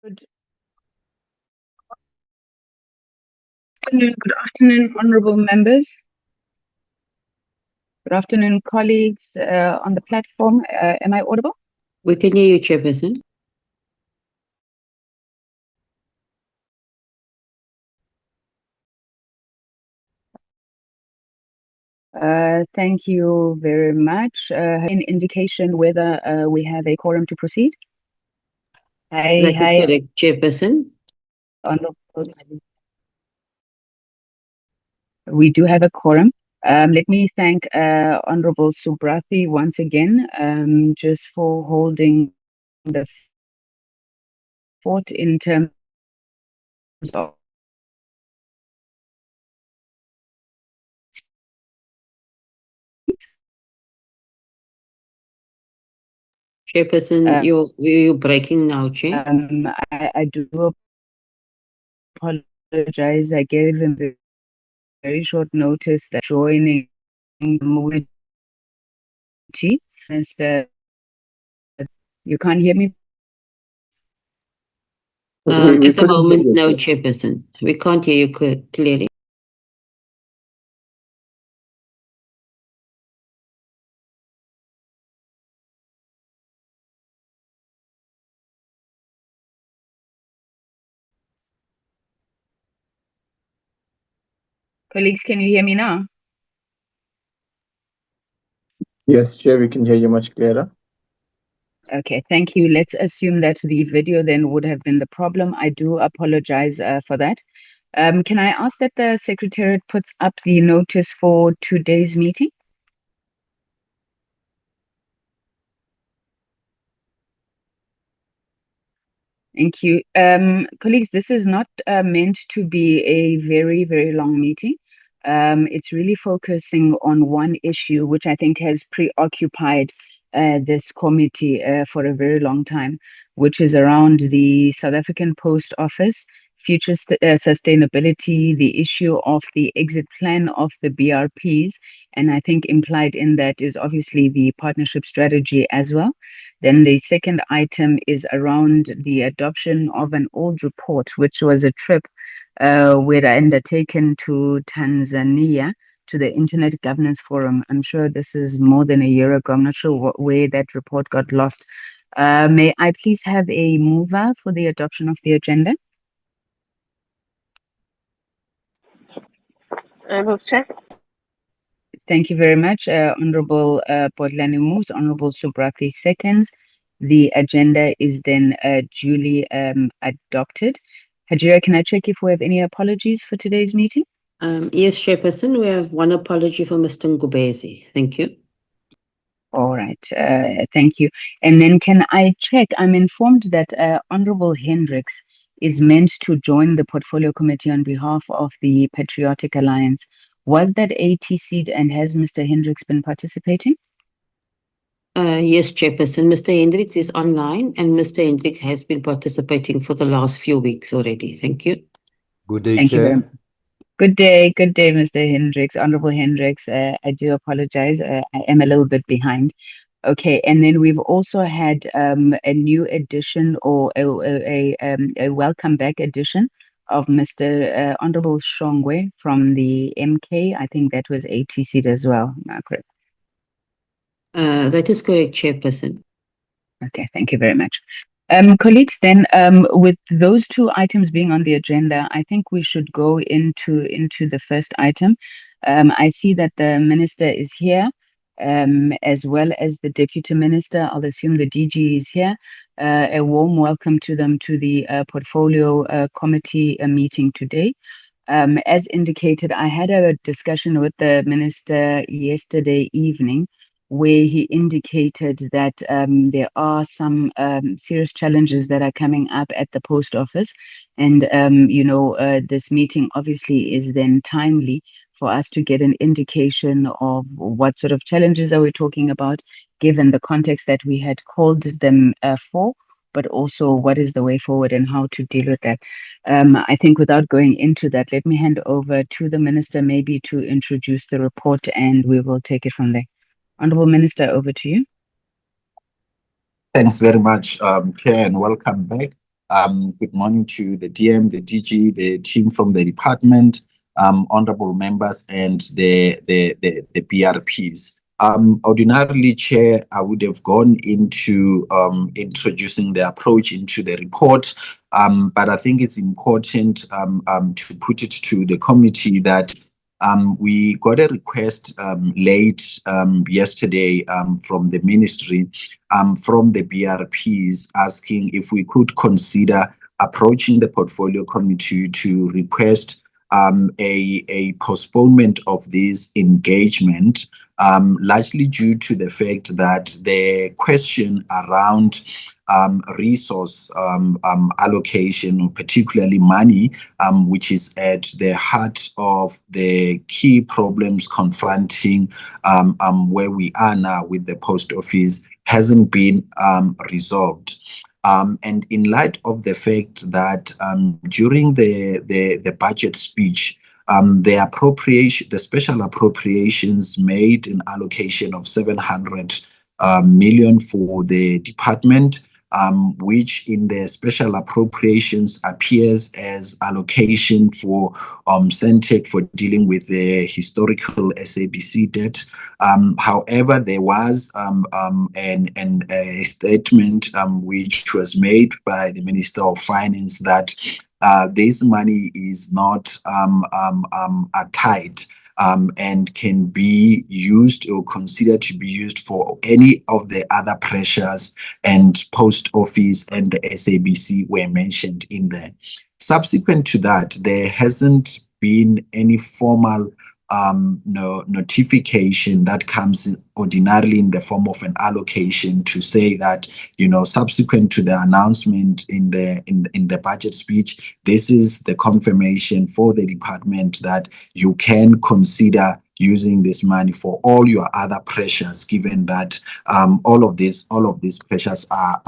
Good afternoon, honorable members. Good afternoon, colleagues on the platform. Am I audible? We can hear you, Chairperson. Thank you very much. An indication whether we have a quorum to proceed? That is correct, Chairperson. We do have a quorum. Let me thank Honorable Subrathi once again just for holding the fort in terms of Chairperson, you're breaking now, Chair. I do apologize. I gave him very short notice that joining the movie. Mr. You can't hear me? At the moment, no, Chairperson. We can't hear you clearly. Colleagues, can you hear me now? Yes, Chair, we can hear you much clearer. Okay, thank you. Let's assume that the video then would have been the problem. I do apologize for that. Can I ask that the Secretariat puts up the notice for today's meeting? Thank you. Colleagues, this is not meant to be a very, very long meeting. It's really focusing on one issue, which I think has preoccupied this committee for a very long time, which is around the South African Post Office, future sustainability, the issue of the exit plan of the BRPs, and I think implied in that is obviously the partnership strategy as well. Then the second item is around the adoption of an old report, which was a trip we'd undertaken to Tanzania to the Internet Governance Forum. I'm sure this is more than a year ago. I'm not sure where that report got lost. May I please have a mover for the adoption of the agenda? I will check. Thank you very much, Honorable Potlani moves, Honorable Subrathi seconds. The agenda is then duly adopted. Hajira, can I check if we have any apologies for today's meeting? Yes, Chairperson, we have one apology for Mr. Ngubezi. Thank you. All right, thank you. And then can I check, I'm informed that Honorable Hendricks is meant to join the Portfolio Committee on behalf of the Patriotic Alliance. Was that ATC'd and has Mr. Hendricks been participating? Yes, Chairperson. Mr. Hendricks is online and Mr. Hendricks has been participating for the last few weeks already. Thank you. Good day, Thank you Chair. very much. Good day, Mr. Hendricks, Honorable Hendricks. I do apologize. I am a little bit behind. Okay, and then we've also had a new edition or a welcome back edition of Mr. Honorable Shongwe from the MK. I think that was ATC as well, Margaret. That is correct, Chairperson. Okay, thank you very much. Colleagues, then with those two items being on the agenda, I think we should go into the first item. I see that the minister is here, as well as the deputy minister. I'll assume the DG is here. A warm welcome to them to the portfolio committee meeting today. As indicated, I had a discussion with the minister yesterday evening, where he indicated that there are some serious challenges that are coming up at the post office. And, this meeting obviously is then timely for us to get an indication of what sort of challenges are we talking about, given the context that we had called them for, but also what is the way forward and how to deal with that. I think without going into that, let me hand over to the minister maybe to introduce the report and we will take it from there. Honorable Minister, over to you. Thanks very much, Chair, and welcome back. Good morning to the DM, the DG, the team from the department, honorable members, and the BRPs. Ordinarily, Chair, I would have gone into introducing the approach into the report, but I think it's important to put it to the committee that we got a request late yesterday from the ministry, from the BRPs, asking if we could consider approaching the portfolio committee to request a postponement of this engagement, largely due to the fact that the question around resource allocation, or particularly money, which is at the heart of the key problems confronting where we are now with the post office, hasn't been resolved. And in light of the fact that during the budget speech, the special appropriations made an allocation of 700 million for the department, which in the special appropriations appears as allocation for Centec for dealing with the historical SABC debt. However, there was a statement which was made by the Minister of Finance that this money is not tied and can be used or considered to be used for any of the other pressures, and post office and the SABC were mentioned in there. Subsequent to that, there hasn't been any formal notification that comes ordinarily in the form of an allocation to say that, subsequent to the announcement in the budget speech, this is the confirmation for the department that you can consider using this money for all your other pressures, given that all of these pressures are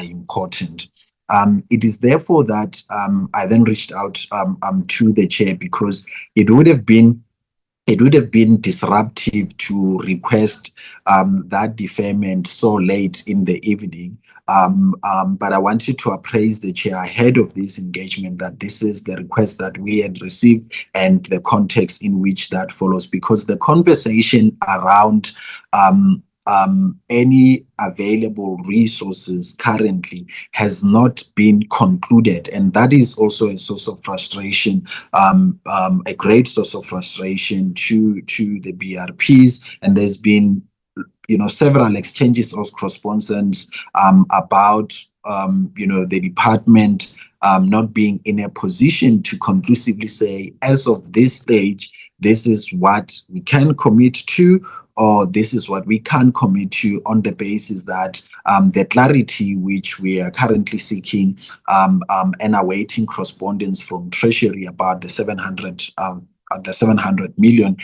important. It is therefore that I then reached out to the chair, because it would have been disruptive to request that deferment so late in the evening. But I wanted to appraise the chair ahead of this engagement that this is the request that we had received and the context in which that follows, because the conversation around any available resources currently has not been concluded, and that is also a source of frustration, a great source of frustration to the BRPs. And there's been several exchanges of correspondence about the department not being in a position to conclusively say, as of this stage, this is what we can commit to, or this is what we can commit to, on the basis that the clarity which we are currently seeking and awaiting correspondence from Treasury about the 700 million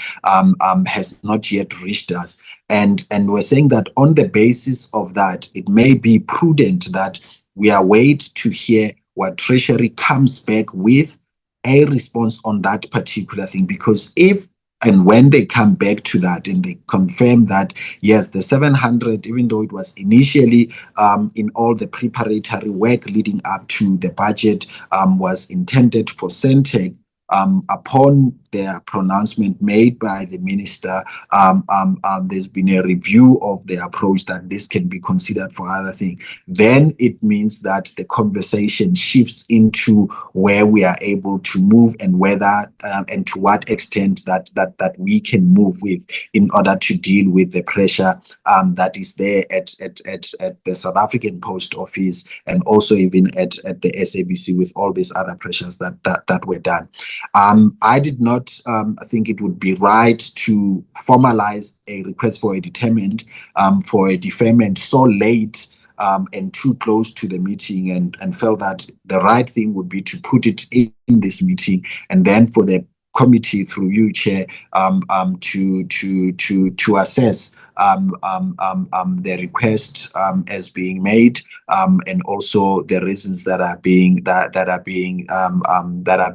has not yet reached us. And we're saying that on the basis of that, it may be prudent that we await to hear what Treasury comes back with, a response on that particular thing, because if and when they come back to that and they confirm that, yes, the 700, even though it was initially in all the preparatory work leading up to the budget, was intended for Centec, upon the pronouncement made by the minister, there's been a review of the approach that this can be considered for other things. Then it means that the conversation shifts into where we are able to move, and whether and to what extent that we can move with in order to deal with the pressure that is there at the South African Post Office, and also even at the SABC, with all these other pressures that were done. I did not think it would be right to formalize a request for a deferment so late and too close to the meeting, and felt that the right thing would be to put it in this meeting, and then for the committee, through you, Chair, to assess the request as being made, and also the reasons that are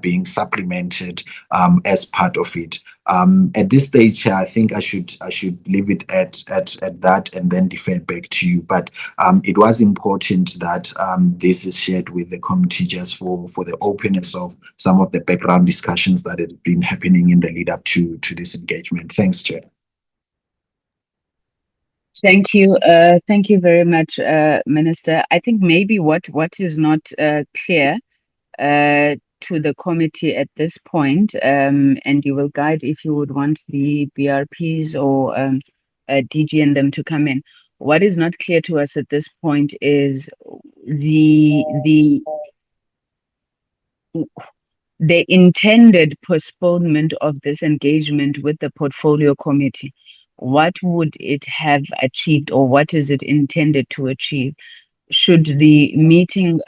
being supplemented as part of it. At this stage, I think I should leave it at that and then defer back to you. But it was important that this is shared with the committee just for the openness of some of the background discussions that had been happening in the lead up to this engagement. Thanks, Chair. Thank you. Thank you very much, Minister. I think maybe what is not clear to the committee at this point, and you will guide if you would want the BRPs or DG and them to come in. What is not clear to us at this point is the intended postponement of this engagement with the portfolio committee. What would it have achieved, or what is it intended to achieve? Should the meeting,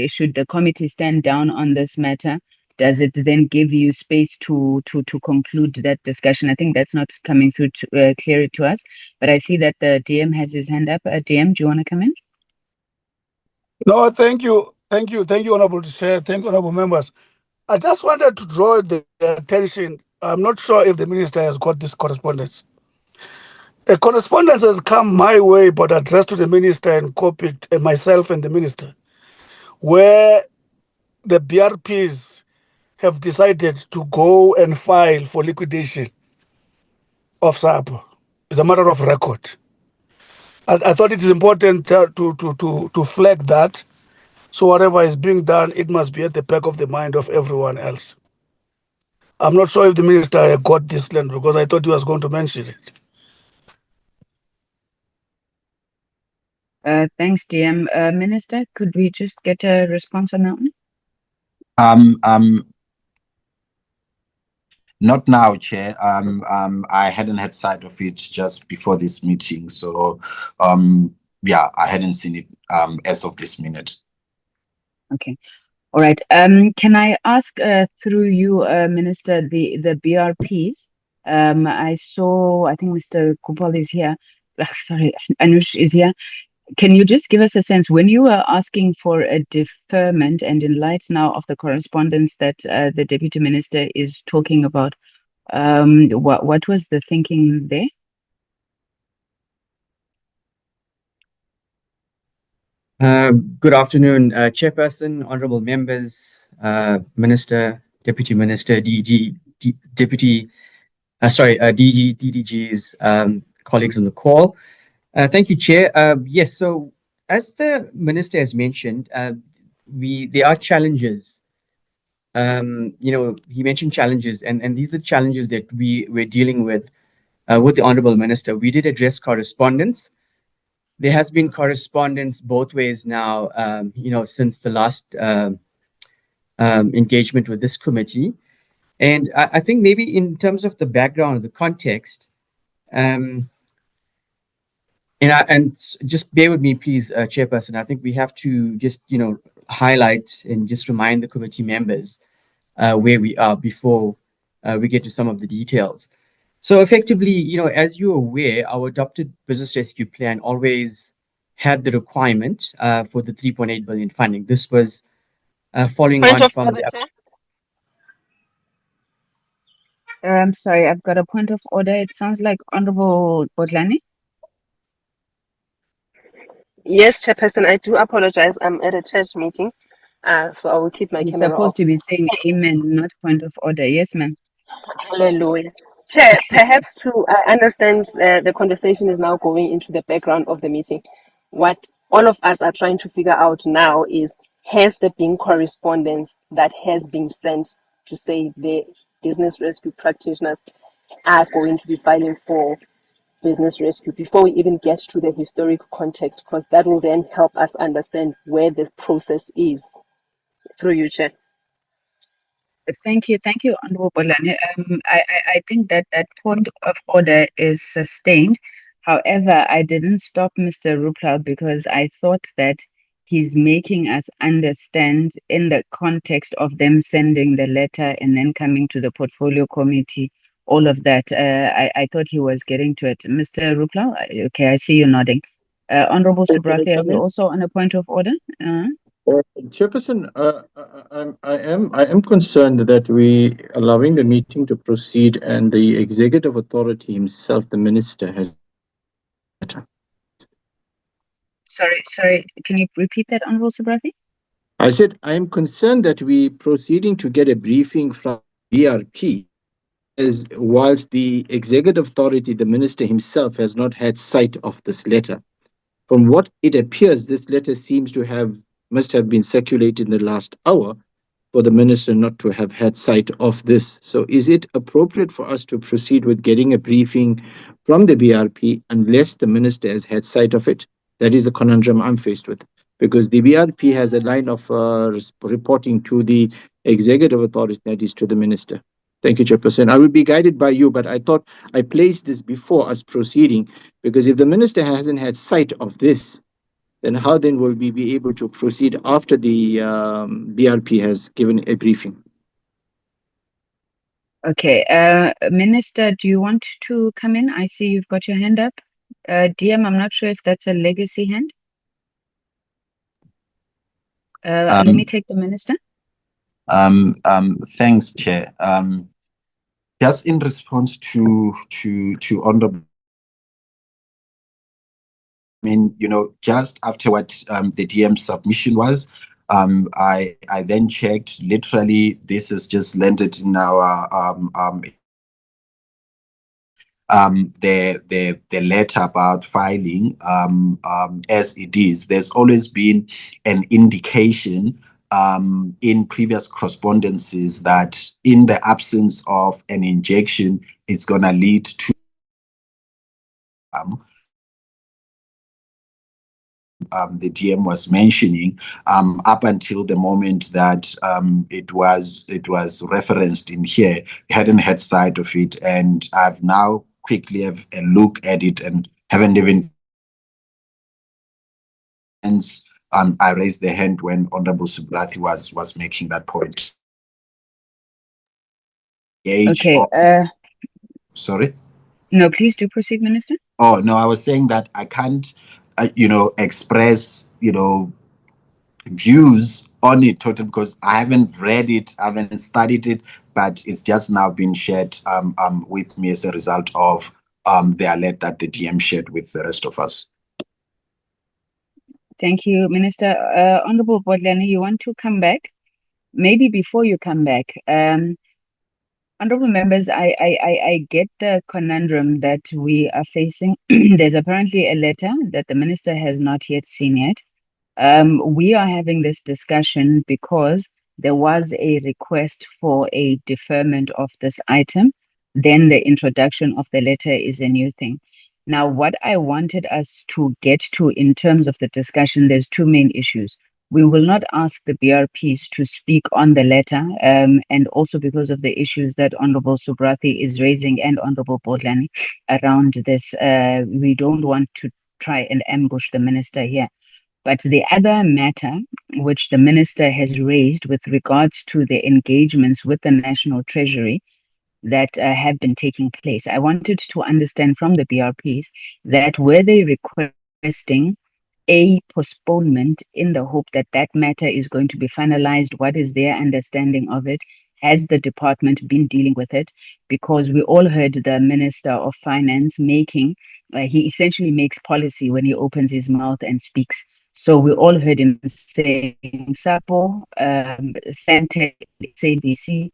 should the committee stand down on this matter? Does it then give you space to conclude that discussion? I think that's not coming through clearly to us. But I see that the DM has his hand up. DM, do you want to come in? No, thank you. Thank you, Honorable Chair. Thank you, Honorable Members. I just wanted to draw the attention. I'm not sure if the Minister has got this correspondence. A correspondence has come my way, but addressed to the Minister and copied myself and the Minister, where the BRPs have decided to go and file for liquidation of SAPO. It's a matter of record. I thought it is important to flag that. So whatever is being done, it must be at the back of the mind of everyone else. I'm not sure if the Minister got this land because I thought he was going to mention it. Thanks, DM. Minister, could we just get a response on that one? Not now, Chair. I hadn't had sight of it just before this meeting, so yeah, I hadn't seen it as of this minute. Okay. All right. Can I ask through you, Minister, the BRPs? I think Mr. Kupal is here. Sorry, Anush is here. Can you just give us a sense when you were asking for a deferment, and in light now of the correspondence that the Deputy Minister is talking about, what was the thinking there? Good afternoon, Chairperson, honorable members, Minister, Deputy Minister, DG, DG, DDGs, colleagues on the call. Thank you, Chair. Yes, so as the Minister has mentioned, there are challenges. He mentioned challenges, and these are the challenges that we're dealing with the Honorable Minister. We did address correspondence. There has been correspondence both ways now, since the last engagement with this committee. And I think maybe in terms of the background, the context, and just bear with me, please, Chairperson. I think we have to just, highlight and just remind the committee members where we are before we get to some of the details. So effectively, as you're aware, our adopted business rescue plan always had the requirement for the 3.8 billion funding. This was following on from the... I'm sorry, I've got a point of order. It sounds like Honorable Botlani. Yes, Chairperson, I do apologize. I'm at a church meeting, so I will keep my You're camera supposed off. to be saying amen, not point of order. Yes, ma'am. Hallelujah. Chair, perhaps to understand the conversation is now going into the background of the meeting. What all of us are trying to figure out now is, has there been correspondence that has been sent to say the business rescue practitioners are going to be filing for business rescue before we even get to the historic context, because that will then help us understand where the process is. Through you, Chair. Thank you, Honorable Bolane. I think that point of order is sustained. However, I didn't stop Mr. Ruplal because I thought that he's making us understand in the context of them sending the letter and then coming to the portfolio committee all of that. I thought he was getting to it. Mr. Rupla, okay, I see you nodding. Honorable Subrati, are you also on a point of order? Chairperson, I am concerned that we allowing the meeting to proceed and the executive authority himself, the minister, has. Sorry, can you repeat that, Honorable Subrati? I said I am concerned that we proceeding to get a briefing from BRP, as whilst the executive authority, the minister himself, has not had sight of this letter. From what it appears, this letter seems to must have been circulated in the last hour for the minister not to have had sight of this. So is it appropriate for us to proceed with getting a briefing from the BRP unless the minister has had sight of it? That is the conundrum I'm faced with, because the BRP has a line of reporting to the executive authority, that is to the minister. Thank you, Chairperson. I will be guided by you, but I thought I placed this before us proceeding, because if the minister hasn't had sight of this, then how then will we be able to proceed after the BRP has given a briefing? Okay, Minister, do you want to come in? I see you've got your hand up. DM, I'm not sure if that's a legacy hand. Let me take the minister. Thanks, Chair. Just in response to Honorable, I mean, just after what the DM submission was, I then checked. Literally, this is just landed in our the letter about filing as it is. There's always been an indication in previous correspondences that in the absence of an injection, it's going to lead to the DM was mentioning, up until the moment that it was referenced in here, hadn't had sight of it, and I've now quickly have a look at it and haven't even. Hence, I raised the hand when Honorable Subrati was making that point. Okay. Sorry. No, please do proceed, Minister. Oh no, I was saying that I can't, express, views on it totally because I haven't read it, I haven't studied it, but it's just now been shared with me as a result of the alert that the DM shared with the rest of us. Thank you, Minister. Honorable Bodlani, you want to come back? Maybe before you come back, honorable members, I get the conundrum that we are facing. There's apparently a letter that the minister has not yet seen yet. We are having this discussion because there was a request for a deferment of this item. Then the introduction of the letter is a new thing. Now, what I wanted us to get to in terms of the discussion, there's two main issues. We will not ask the BRPs to speak on the letter, and also because of the issues that Honorable Subrati is raising and Honorable Bodlani around this, we don't want to try and ambush the minister here. But the other matter which the minister has raised with regards to the engagements with the National Treasury that have been taking place, I wanted to understand from the BRPs that were they requesting a postponement in the hope that that matter is going to be finalized? What is their understanding of it? Has the department been dealing with it? Because we all heard the Minister of Finance he essentially makes policy when he opens his mouth and speaks. So we all heard him saying SAPO, Santec, SABC,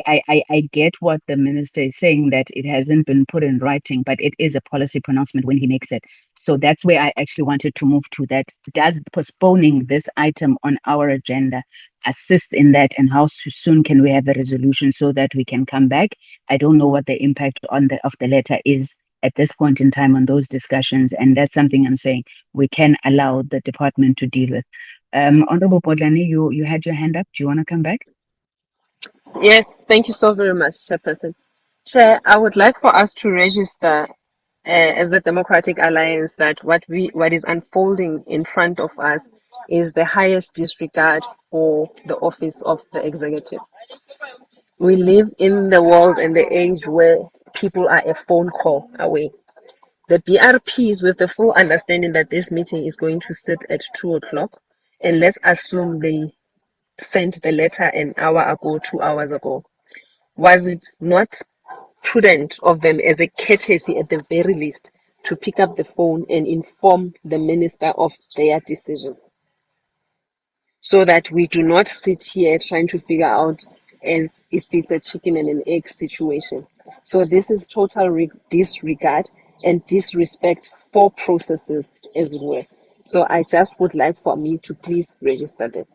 I get what the minister is saying, that it hasn't been put in writing, but it is a policy pronouncement when he makes it. So that's where I actually wanted to move to that. Does postponing this item on our agenda assist in that, and how soon can we have a resolution so that we can come back? I don't know what the impact of the letter is at this point in time on those discussions, and that's something I'm saying we can allow the department to deal with. Honorable Bodlani, you had your hand up. Do you want to come back? Yes, thank you so very much, Chairperson. Chair, I would like for us to register as the Democratic Alliance that what is unfolding in front of us is the highest disregard for the office of the executive. We live in the world and the age where people are a phone call away. The BRPs, with the full understanding that this meeting is going to sit at 2 o'clock, and let's assume they sent the letter an hour ago, 2 hours ago. Was it not prudent of them, as a courtesy at the very least, to pick up the phone and inform the minister of their decision, so that we do not sit here trying to figure out as if it's a chicken and an egg situation? So this is total disregard and disrespect for processes as well. So I just would like for me to please register that.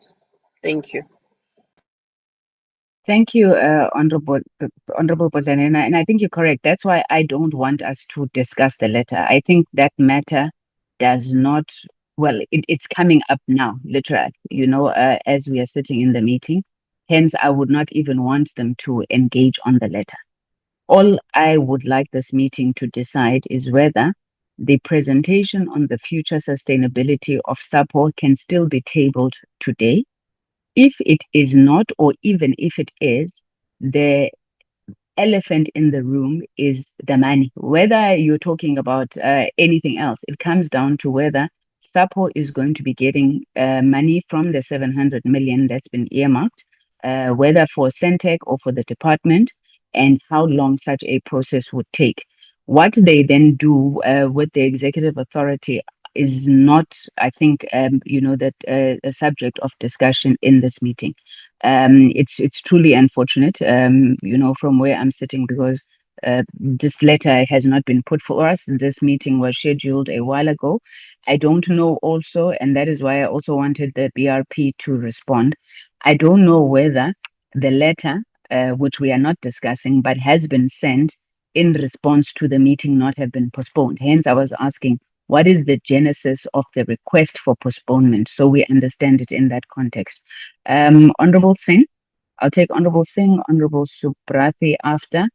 Thank you. Thank you, Honorable Botanena, and I think you're correct. That's why I don't want us to discuss the letter. I think that matter does not, well, it's coming up now, literally, as we are sitting in the meeting. Hence, I would not even want them to engage on the letter. All I would like this meeting to decide is whether the presentation on the future sustainability of SAPO can still be tabled today. If it is not, or even if it is, the elephant in the room is the money. Whether you're talking about anything else, it comes down to whether SAPO is going to be getting money from the 700 million that's been earmarked, whether for Centec or for the department, and how long such a process would take. What they then do with the executive authority is not, I think, that a subject of discussion in this meeting. It's truly unfortunate, from where I'm sitting, because this letter has not been put for us. This meeting was scheduled a while ago. I don't know also, and that is why I also wanted the BRP to respond. I don't know whether the letter, which we are not discussing, but has been sent in response to the meeting not have been postponed. Hence, I was asking, what is the genesis of the request for postponement, so we understand it in that context. Honorable Singh, I'll take Honorable Singh, Honorable Subrathi after,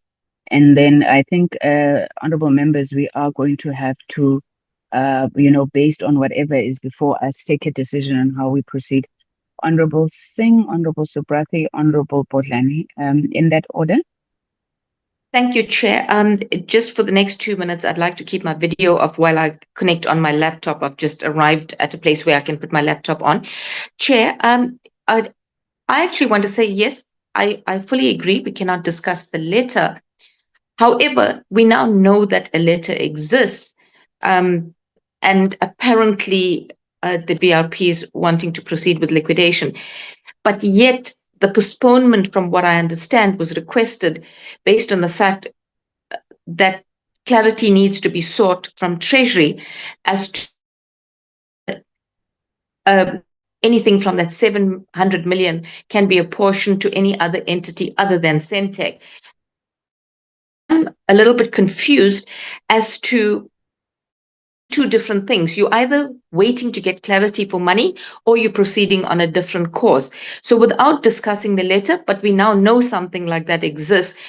and then I think, honorable members, we are going to have to, based on whatever is before us, take a decision on how we proceed. Honorable Singh, Honorable Subrathi, Honorable Bodlani, in that order. Thank you, Chair. Just for the next 2 minutes, I'd like to keep my video off while I connect on my laptop. I've just arrived at a place where I can put my laptop on. Chair, I actually want to say, yes, I fully agree. We cannot discuss the letter. However, we now know that a letter exists, and apparently the BRP is wanting to proceed with liquidation. But yet the postponement, from what I understand, was requested based on the fact that clarity needs to be sought from Treasury as to anything from that 700 million can be apportioned to any other entity other than Centec. I'm a little bit confused as to two different things. You're either waiting to get clarity for money, or you're proceeding on a different course. So without discussing the letter, but we now know something like that exists.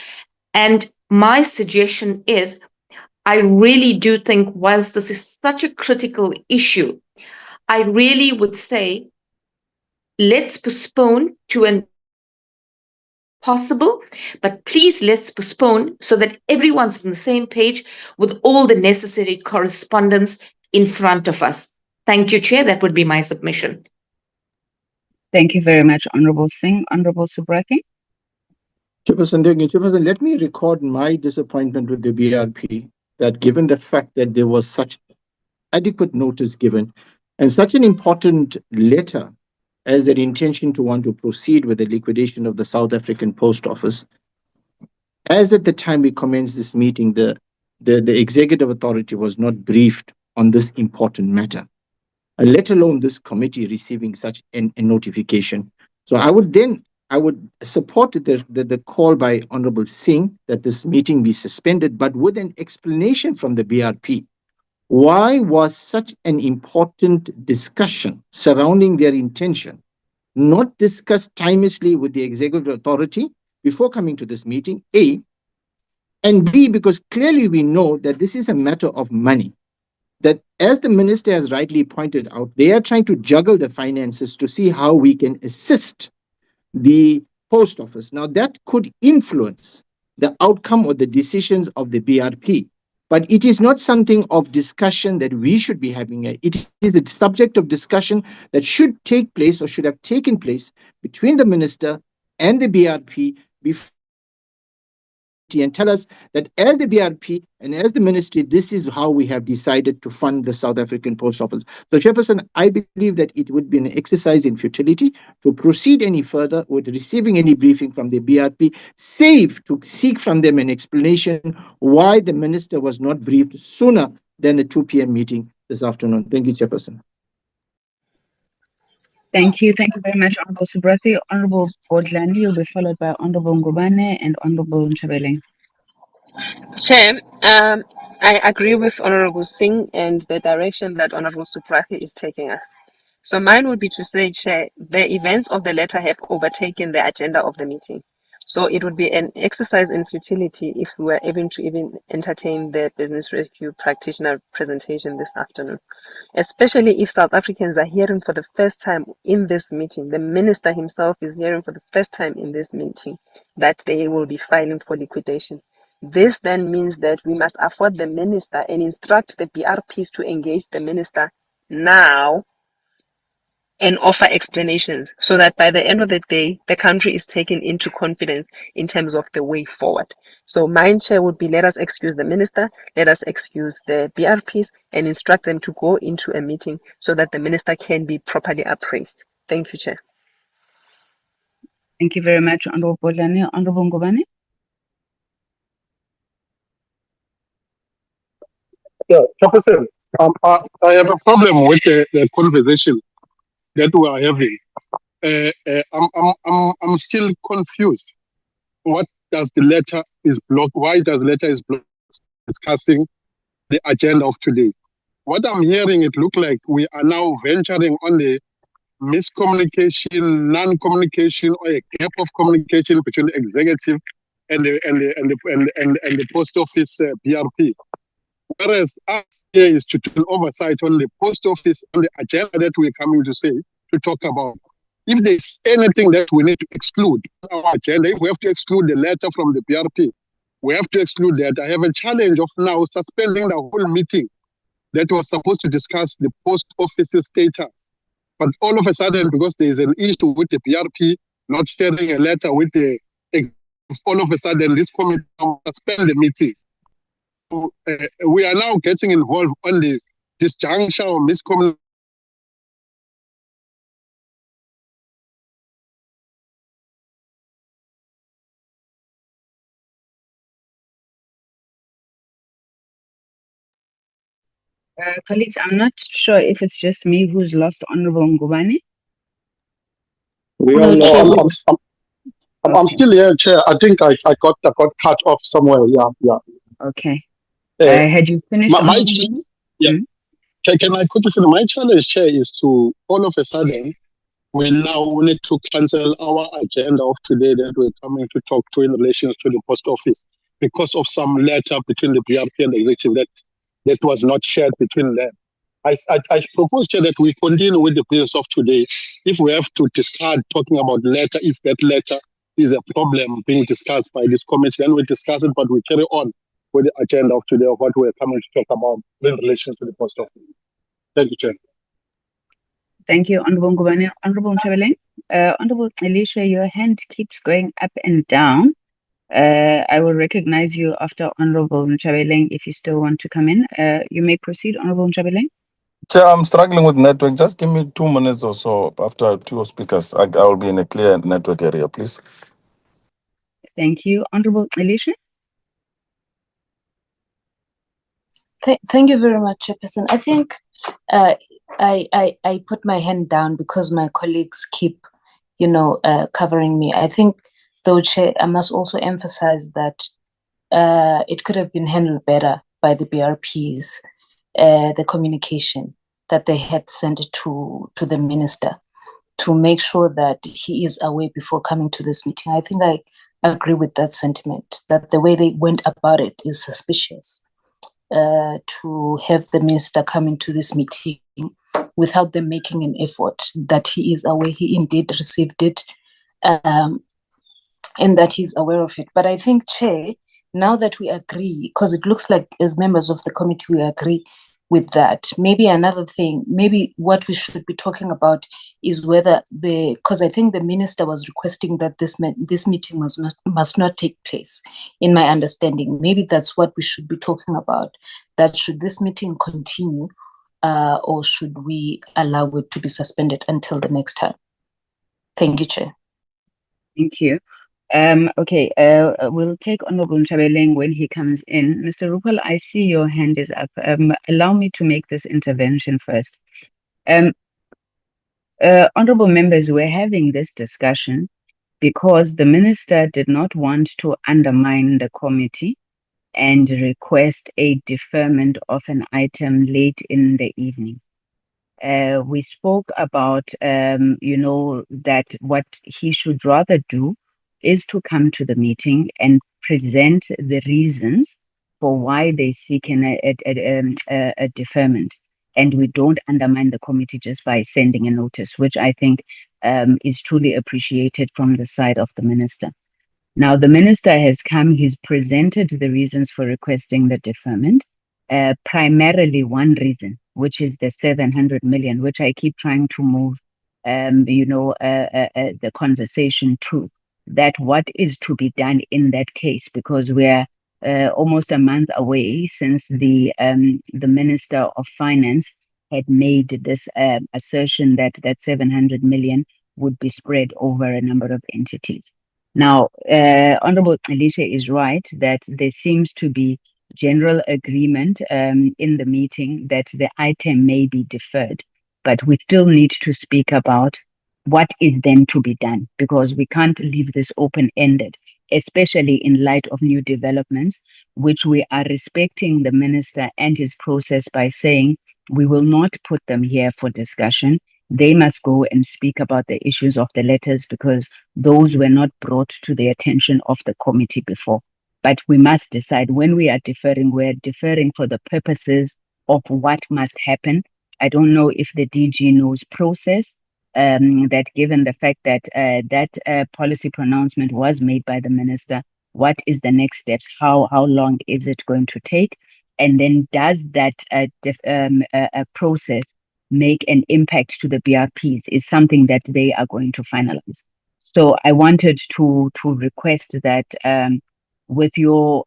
And my suggestion is, I really do think, whilst this is such a critical issue, I really would say, let's postpone to an possible, but please let's postpone so that everyone's on the same page with all the necessary correspondence in front of us. Thank you, Chair. That would be my submission. Thank you very much, Honorable Singh. Honorable Subrathi. Chairperson, let me record my disappointment with the BRP, that given the fact that there was such adequate notice given and such an important letter as their intention to want to proceed with the liquidation of the South African Post Office, as at the time we commenced this meeting, the executive authority was not briefed on this important matter, let alone this committee receiving such a notification. So I would support the call by Honorable Singh that this meeting be suspended, but with an explanation from the BRP. Why was such an important discussion surrounding their intention not discussed timelessly with the executive authority before coming to this meeting, A, and B, because clearly we know that this is a matter of money, that, as the minister has rightly pointed out, they are trying to juggle the finances to see how we can assist the post office. Now, that could influence the outcome or the decisions of the BRP, but it is not something of discussion that we should be having. It is a subject of discussion that should take place or should have taken place between the minister and the BRP before, and tell us that as the BRP and as the ministry, this is how we have decided to fund the South African Post Office. So, Chairperson, I believe that it would be an exercise in futility to proceed any further with receiving any briefing from the BRP, save to seek from them an explanation why the minister was not briefed sooner than the 2 p.m. meeting this afternoon. Thank you, Chairperson. Thank you. Thank you very much, Honorable Subrathi. Honorable Bodlani, you'll be followed by Honorable Ngubane and Honorable Nchabeleng. Chair, I agree with Honorable Singh and the direction that Honorable Suprathi is taking us. So mine would be to say, Chair, the events of the letter have overtaken the agenda of the meeting. So it would be an exercise in futility if we were able to even entertain the business rescue practitioner presentation this afternoon, especially if South Africans are hearing for the first time in this meeting, the minister himself is hearing for the first time in this meeting that they will be filing for liquidation. This then means that we must afford the minister and instruct the BRPs to engage the minister now and offer explanations so that by the end of the day, the country is taken into confidence in terms of the way forward. So my chair would be, let us excuse the minister, let us excuse the BRPs and instruct them to go into a meeting so that the minister can be properly appraised. Thank you, Chair. Thank you very much, Honorable Bodlani. Honorable Ngubane. Yeah, Chairperson, I have a problem with the conversation that we are having. I'm still confused. What does the letter is blocked? Why does the letter is blocked discussing the agenda of today? What I'm hearing, it look like we are now venturing on the miscommunication, non-communication, or a gap of communication between the executive and the post office BRP. Whereas us here is to do oversight on the post office and the agenda that we're coming to talk about. If there's anything that we need to exclude on our agenda, if we have to exclude the letter from the BRP, we have to exclude that. I have a challenge of now suspending the whole meeting that was supposed to discuss the post office's status. But all of a sudden, because there is an issue with the BRP not sharing a letter with the all of a sudden this committee suspend the meeting. So, we are now getting involved on the disjuncture or miscommunication. Colleagues, I'm not sure if it's just me who's lost Honorable Ngubane. We all know. I'm Okay. still here, Chair. I think I got cut off somewhere. Yeah. Okay. Had you finished? My yeah. Can I quickly finish? My challenge, Chair, is to all of a sudden we now need to cancel our agenda of today that we're coming to talk to in relation to the post office because of some letter between the BRP and the executive that was not shared between them. I propose, Chair, that we continue with the business of today. If we have to discard talking about letter, if that letter is a problem being discussed by this committee, then we discuss it, but we carry on with the agenda of today of what we're coming to talk about in relation to the post office. Thank you, Chair. Thank you, Honorable Ngubane. Honorable Nchabeleng. Honorable Elisha, your hand keeps going up and down. I will recognize you after Honorable Nchabeleng if you still want to come in. You may proceed, Honorable Nchabeleng. Chair, I'm struggling with network. Just give me 2 minutes or so after 2 speakers. I will be in a clear network area, please. Thank you, Honorable Elisha. Thank you very much, Chairperson. I think I put my hand down because my colleagues keep, covering me. I think, though, Chair, I must also emphasize that it could have been handled better by the BRPs, the communication that they had sent to the minister to make sure that he is aware before coming to this meeting. I think I agree with that sentiment, that the way they went about it is suspicious. To have the minister coming to this meeting without them making an effort that he is aware he indeed received it and that he's aware of it. But I think, Chair, now that we agree, because it looks like as members of the committee we agree with that, maybe another thing, maybe what we should be talking about is whether because I think the minister was requesting that this meeting must not take place, in my understanding. Maybe that's what we should be talking about, that should this meeting continue or should we allow it to be suspended until the next time? Thank you, Chair. Thank you. Okay, we'll take Honorable Nchabeleng when he comes in. Mr. Rupal, I see your hand is up. Allow me to make this intervention first. Honorable members, we're having this discussion because the minister did not want to undermine the committee and request a deferment of an item late in the evening. We spoke about, that what he should rather do is to come to the meeting and present the reasons for why they seek a deferment. And we don't undermine the committee just by sending a notice, which I think is truly appreciated from the side of the minister. Now, the minister has come, he's presented the reasons for requesting the deferment. Primarily one reason, which is the 700 million, which I keep trying to move, the conversation to, that what is to be done in that case, because we're almost a month away since the Minister of Finance had made this assertion that that 700 million would be spread over a number of entities. Now, Honorable Alicia is right that there seems to be general agreement in the meeting that the item may be deferred, but we still need to speak about what is then to be done, because we can't leave this open-ended, especially in light of new developments, which we are respecting the minister and his process by saying we will not put them here for discussion. They must go and speak about the issues of the letters because those were not brought to the attention of the committee before. But we must decide when we are deferring, we're deferring for the purposes of what must happen. I don't know if the DG knows process, that given the fact that that policy pronouncement was made by the minister, what is the next steps? How long is it going to take? And then does that process make an impact to the BRPs is something that they are going to finalize. So I wanted to request that with your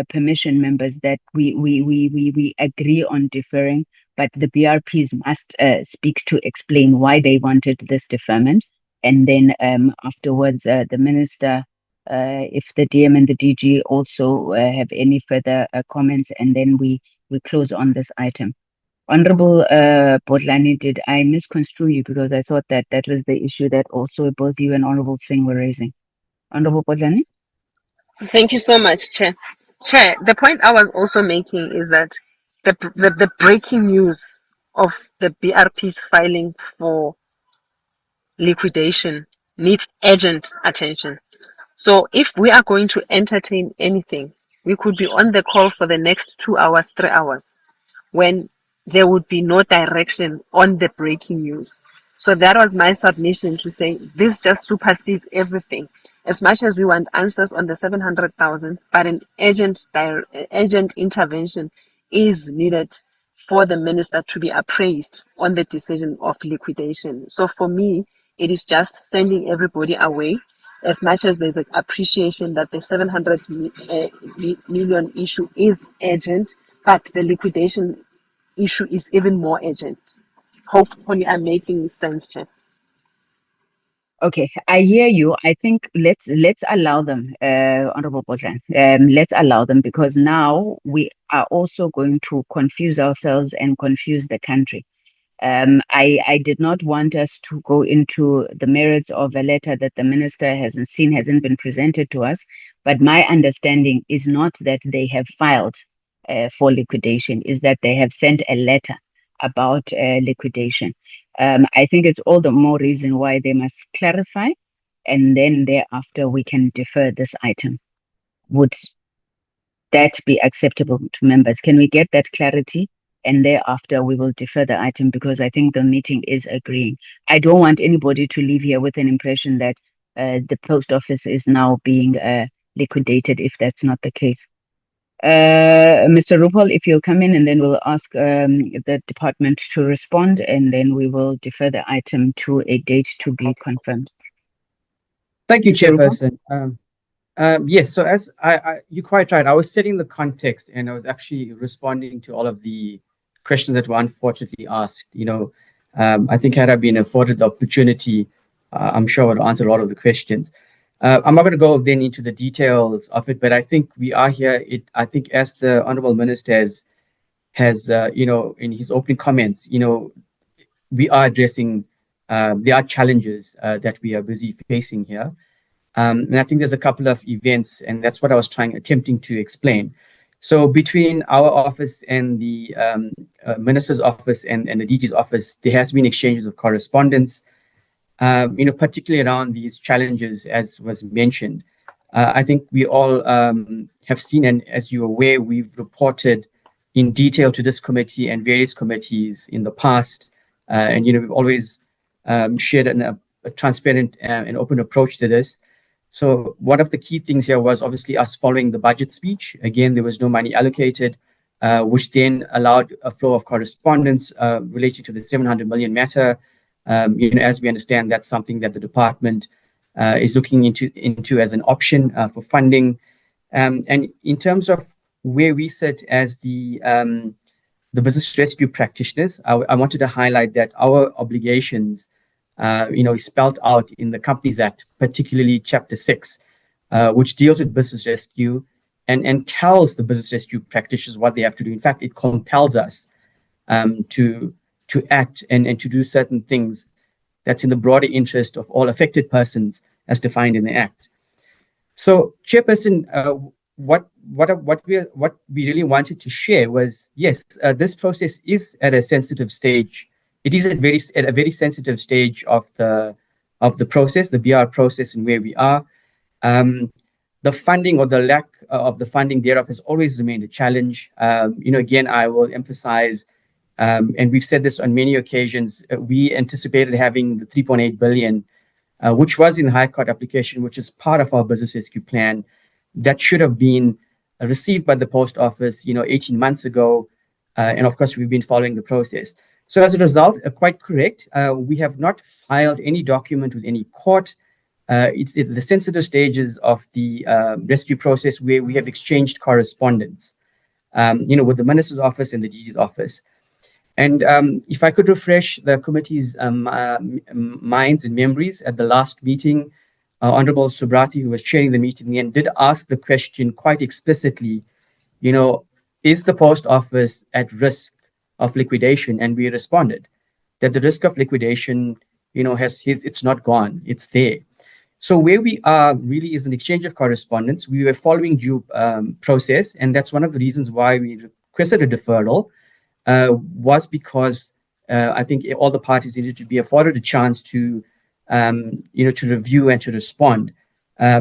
permission, members, that we agree on deferring, but the BRPs must speak to explain why they wanted this deferment, and then afterwards the minister, if the DM and the DG also have any further comments, and then we close on this item. Honorable Botlani, did I misconstrue you? Because I thought that that was the issue that also both you and Honorable Singh were raising. Honorable Botlani? Thank you so much, Chair. Chair, the point I was also making is that the breaking news of the BRP's filing for liquidation needs urgent attention. So if we are going to entertain anything, we could be on the call for the next 2 hours, 3 hours, when there would be no direction on the breaking news. So that was my submission, to say this just supersedes everything. As much as we want answers on the 700,000, but an urgent intervention is needed for the minister to be appraised on the decision of liquidation. So for me, it is just sending everybody away. As much as there's an appreciation that the 700 million issue is urgent, but the liquidation issue is even more urgent. Hopefully I'm making sense, Chair. Okay, I hear you. I think let's allow them, Honorable Bojan. Let's allow them, because now we are also going to confuse ourselves and confuse the country. I did not want us to go into the merits of a letter that the minister hasn't seen, hasn't been presented to us. But my understanding is not that they have filed for liquidation, is that they have sent a letter about liquidation. I think it's all the more reason why they must clarify, and then thereafter we can defer this item. Would that be acceptable to members? Can we get that clarity? And thereafter we will defer the item, because I think the meeting is agreeing. I don't want anybody to leave here with an impression that the post office is now being liquidated, if that's not the case. Mr. Rupal, if you'll come in, and then we'll ask the department to respond, and then we will defer the item to a date to be confirmed. Thank you, Mr. Rupal? Chairperson. Yes, so as you're quite right. I was setting the context, and I was actually responding to all of the questions that were unfortunately asked. I think had I been afforded the opportunity, I'm sure I would answer a lot of the questions. I'm not going to go then into the details of it, but I think we are here. I think as the Honourable Minister has in his opening comments, we are addressing there are challenges that we are busy facing here. And I think there's a couple of events, and that's what I was attempting to explain. So between our office and the Minister's office and the DG's office, there has been exchanges of correspondence, particularly around these challenges, as was mentioned. I think we all have seen, and as you're aware, we've reported in detail to this committee and various committees in the past. And we've always shared a transparent and open approach to this. So one of the key things here was obviously us following the budget speech. Again, there was no money allocated, which then allowed a flow of correspondence relating to the 700 million matter. As we understand, that's something that the department is looking into as an option for funding. And in terms of where we sit as the business rescue practitioners, I wanted to highlight that our obligations is spelled out in the Companies Act, particularly Chapter 6, which deals with business rescue and tells the business rescue practitioners what they have to do. In fact, it compels us to act and to do certain things that's in the broader interest of all affected persons as defined in the Act. So, Chairperson, what we really wanted to share was, yes, this process is at a sensitive stage. It is at a very sensitive stage of the process, the BR process, and where we are. The funding or the lack of the funding thereof has always remained a challenge. Again, I will emphasize, and we've said this on many occasions, we anticipated having the 3.8 billion, which was in the High Court application, which is part of our business rescue plan, that should have been received by the Post Office, 18 months ago. And of course, we've been following the process. So as a result, quite correct, we have not filed any document with any court. It's at the sensitive stages of the rescue process where we have exchanged correspondence, with the Minister's office and the DG's office. And if I could refresh the committee's minds and memories, at the last meeting, Honorable Subrati, who was chairing the meeting, and did ask the question quite explicitly, is the Post Office at risk of liquidation? And we responded that the risk of liquidation, it's not gone, it's there. So where we are really is an exchange of correspondence. We were following due process, and that's one of the reasons why we requested a deferral, was because I think all the parties needed to be afforded a chance to review and to respond,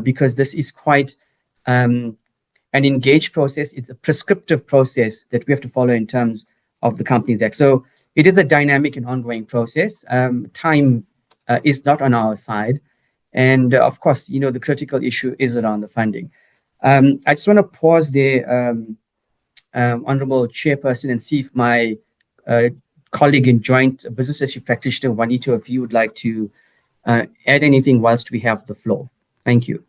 because this is quite an engaged process. It's a prescriptive process that we have to follow in terms of the Companies Act. So it is a dynamic and ongoing process. Time is not on our side. And of course, the critical issue is around the funding. I just want to pause there, Honorable Chairperson, and see if my colleague and joint business rescue practitioner, Juanito, if you would like to add anything whilst we have the floor. Thank you.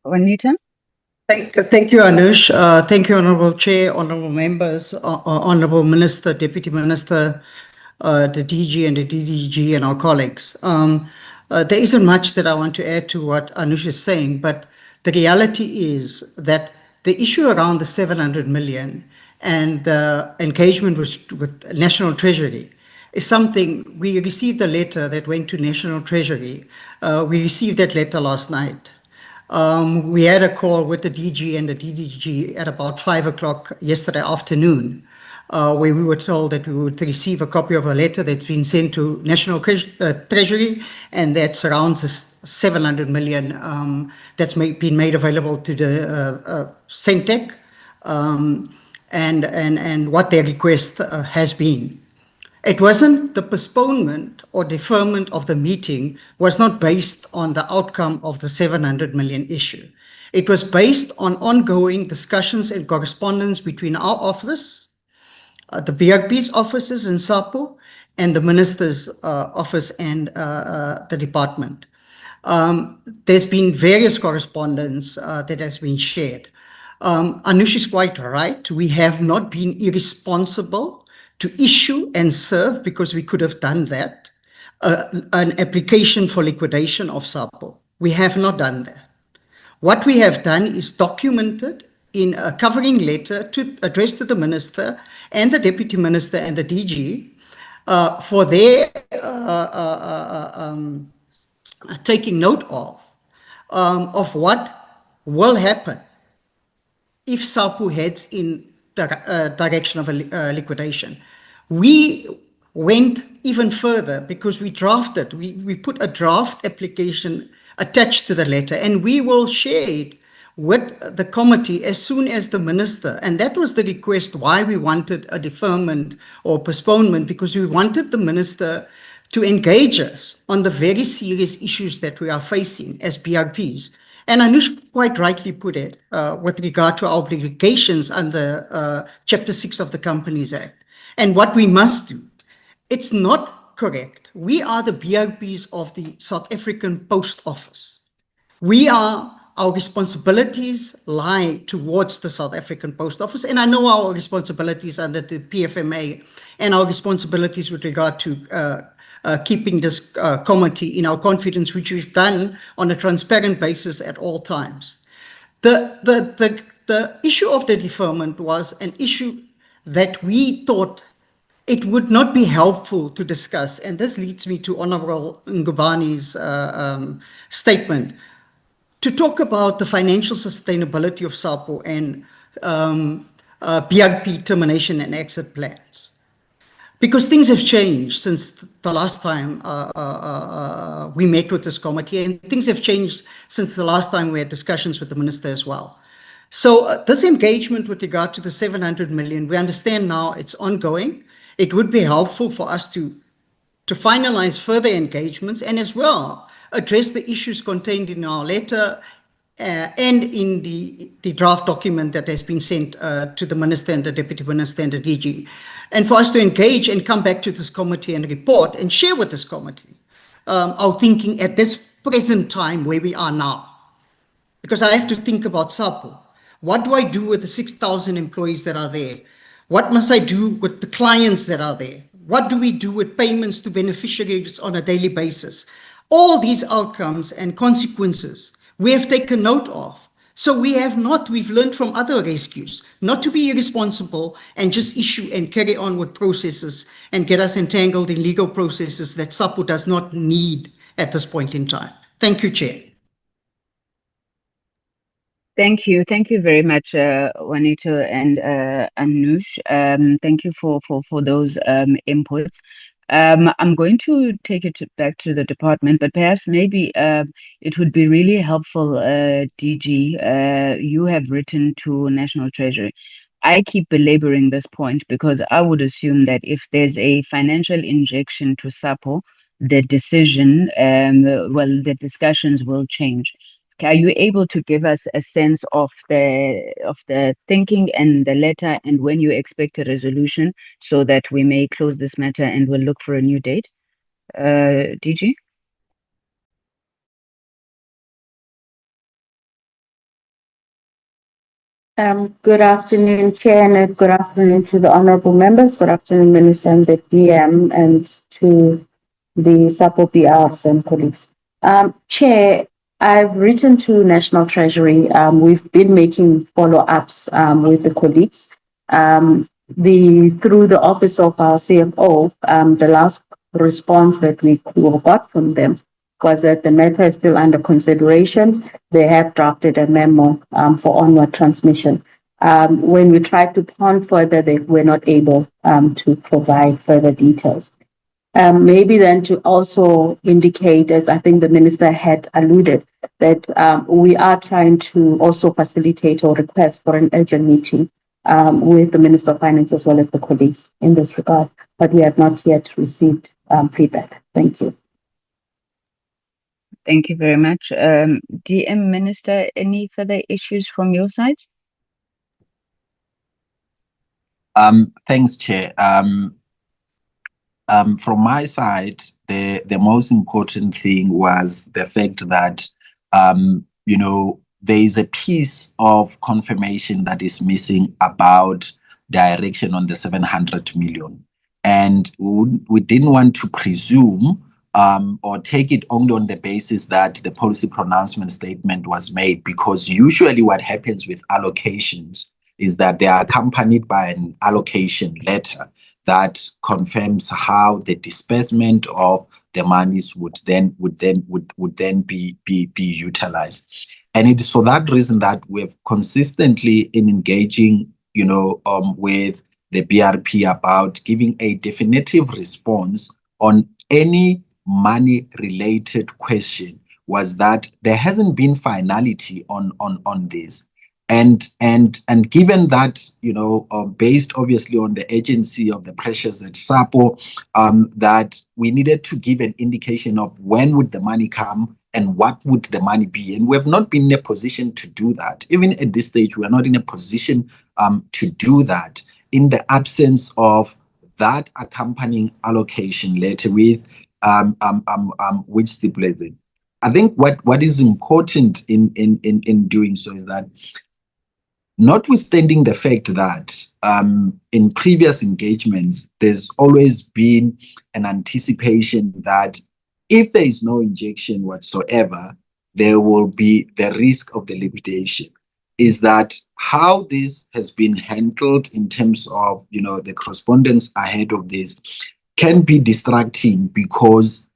Juanita? Thank you, Anush. Thank you, Honourable Chair, Honourable Members, Honourable Minister, Deputy Minister, the DG and the DDG, and our colleagues. There isn't much that I want to add to what Anush is saying, but the reality is that the issue around the 700 million and the engagement with National Treasury is something. We received a letter that went to National Treasury. We received that letter last night. We had a call with the DG and the DDG at about 5 o'clock yesterday afternoon, where we were told that we would receive a copy of a letter that's been sent to National Treasury, and that surrounds the 700 million that's been made available to the Centec, and what their request has been. It wasn't the postponement or deferment of the meeting was not based on the outcome of the 700 million issue. It was based on ongoing discussions and correspondence between our office, the BRP's offices in SAPO, and the Minister's office and the department. There's been various correspondence that has been shared. Anush is quite right. We have not been irresponsible to issue and serve, because we could have done that, an application for liquidation of SAPO. We have not done that. What we have done is documented in a covering letter addressed to the Minister and the Deputy Minister and the DG for their taking note of what will happen if SAPO heads in the direction of a liquidation. We went even further because we put a draft application attached to the letter, and we will share it with the committee as soon as the Minister, and that was the request why we wanted a deferment or postponement, because we wanted the Minister to engage us on the very serious issues that we are facing as BRPs. And Anush quite rightly put it with regard to our obligations under Chapter 6 of the Companies Act and what we must do. It's not correct. We are the BRPs of the South African Post Office. Our responsibilities lie towards the South African Post Office, and I know our responsibilities under the PFMA and our responsibilities with regard to keeping this committee in our confidence, which we've done on a transparent basis at all times. The issue of the deferment was an issue that we thought it would not be helpful to discuss, and this leads me to Honorable Ngubani's statement, to talk about the financial sustainability of SAPO and BRP termination and exit plans. Because things have changed since the last time we met with this committee, and things have changed since the last time we had discussions with the Minister as well. So this engagement with regard to the 700 million, we understand now it's ongoing. It would be helpful for us to finalize further engagements and as well address the issues contained in our letter and in the draft document that has been sent to the Minister and the Deputy Minister and the DG. And for us to engage and come back to this committee and report and share with this committee our thinking at this present time where we are now. Because I have to think about SAPO. What do I do with the 6,000 employees that are there? What must I do with the clients that are there? What do we do with payments to beneficiaries on a daily basis? All these outcomes and consequences we have taken note of. So we've learned from other rescues not to be irresponsible and just issue and carry on with processes and get us entangled in legal processes that SAPO does not need at this point in time. Thank you, Chair. Thank you. Thank you very much, Juanito and Anush. Thank you for those inputs. I'm going to take it back to the department, but perhaps maybe it would be really helpful, DG, you have written to National Treasury. I keep belaboring this point because I would assume that if there's a financial injection to SAPO, the decision, the discussions will change. Are you able to give us a sense of the thinking and the letter and when you expect a resolution so that we may close this matter and we'll look for a new date? DG? Good afternoon, Chair, and good afternoon to the honorable members. Good afternoon, Minister and the DM, and to the SAPO PRs and colleagues. Chair, I've written to National Treasury. We've been making follow-ups with the colleagues. Through the office of our CFO, the last response that we got from them was that the matter is still under consideration. They have drafted a memo for onward transmission. When we tried to pound further, they were not able to provide further details. Maybe then to also indicate, as I think the Minister had alluded, that we are trying to also facilitate or request for an urgent meeting with the Minister of Finance as well as the colleagues in this regard, but we have not yet received feedback. Thank you. Thank you very much. DM Minister, any further issues from your side? Thanks, Chair. From my side, the most important thing was the fact that, there is a piece of confirmation that is missing about direction on the 700 million. And we didn't want to presume or take it only on the basis that the policy pronouncement statement was made, because usually what happens with allocations is that they are accompanied by an allocation letter that confirms how the disbursement of the monies would then be utilized. And it is for that reason that we've consistently in engaging, with the BRP about giving a definitive response on any money-related question, was that there hasn't been finality on this. And given that, based obviously on the agency of the pressures at SAPO, that we needed to give an indication of when would the money come and what would the money be. And we have not been in a position to do that. Even at this stage, we are not in a position to do that in the absence of that accompanying allocation letter with which stipulated. I think what is important in doing so is that, notwithstanding the fact that in previous engagements, there's always been an anticipation that if there is no injection whatsoever, there will be the risk of the liquidation, is that how this has been handled in terms of, the correspondence ahead of this can be distracting, because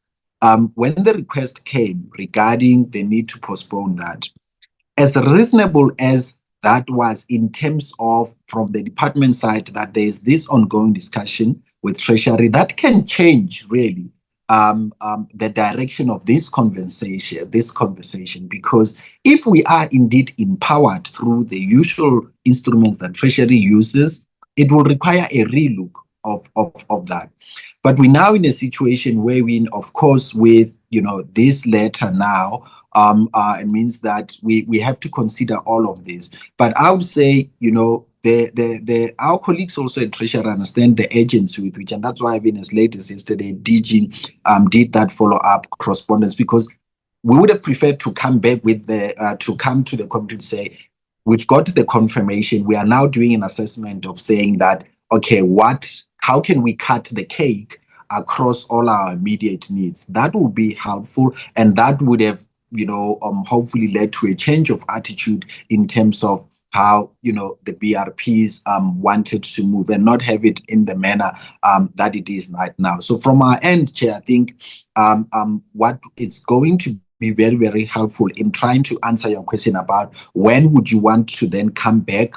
when the request came regarding the need to postpone that, as reasonable as that was in terms of from the department side, that there's this ongoing discussion with Treasury that can change really the direction of this conversation, because if we are indeed empowered through the usual instruments that Treasury uses, it will require a relook of that. But we're now in a situation where we, of course, with this letter now, it means that we have to consider all of this. But I would say, our colleagues also at Treasury understand the urgency with which, and that's why even as late as yesterday, DG did that follow-up correspondence, because we would have preferred to come back with to come to the committee to say, we've got the confirmation. We are now doing an assessment of saying that, okay, how can we cut the cake across all our immediate needs? That would be helpful, and that would have, hopefully led to a change of attitude in terms of how, the BRPs wanted to move, and not have it in the manner that it is right now. So from our end, Chair, I think what is going to be very, very helpful in trying to answer your question about when would you want to then come back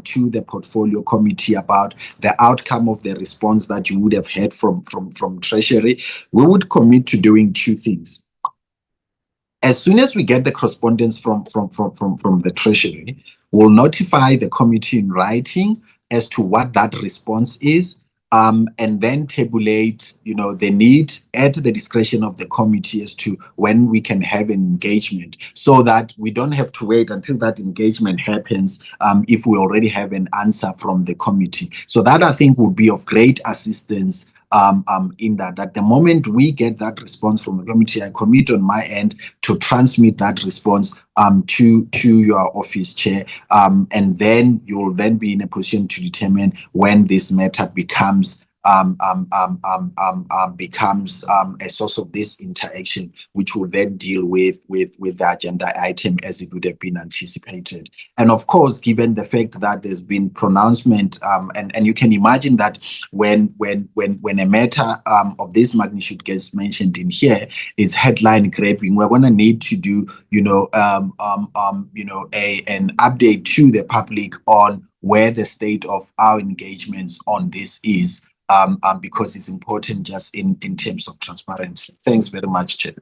to the portfolio committee about the outcome of the response that you would have had from Treasury. We would commit to doing two things. As soon as we get the correspondence from the Treasury, we'll notify the committee in writing as to what that response is, and then tabulate, the need at the discretion of the committee as to when we can have an engagement, so that we don't have to wait until that engagement happens if we already have an answer from the committee. So that, I think, would be of great assistance in that the moment we get that response from the committee, I commit on my end to transmit that response to your office, Chair, and then you'll then be in a position to determine when this matter becomes a source of this interaction, which will then deal with the agenda item as it would have been anticipated. And of course, given the fact that there's been pronouncement, and you can imagine that when a matter of this magnitude gets mentioned in here, it's headline grabbing. We're going to need to do, an update to the public on where the state of our engagements on this is. Because it's important just in terms of transparency. Thanks very much, Chair.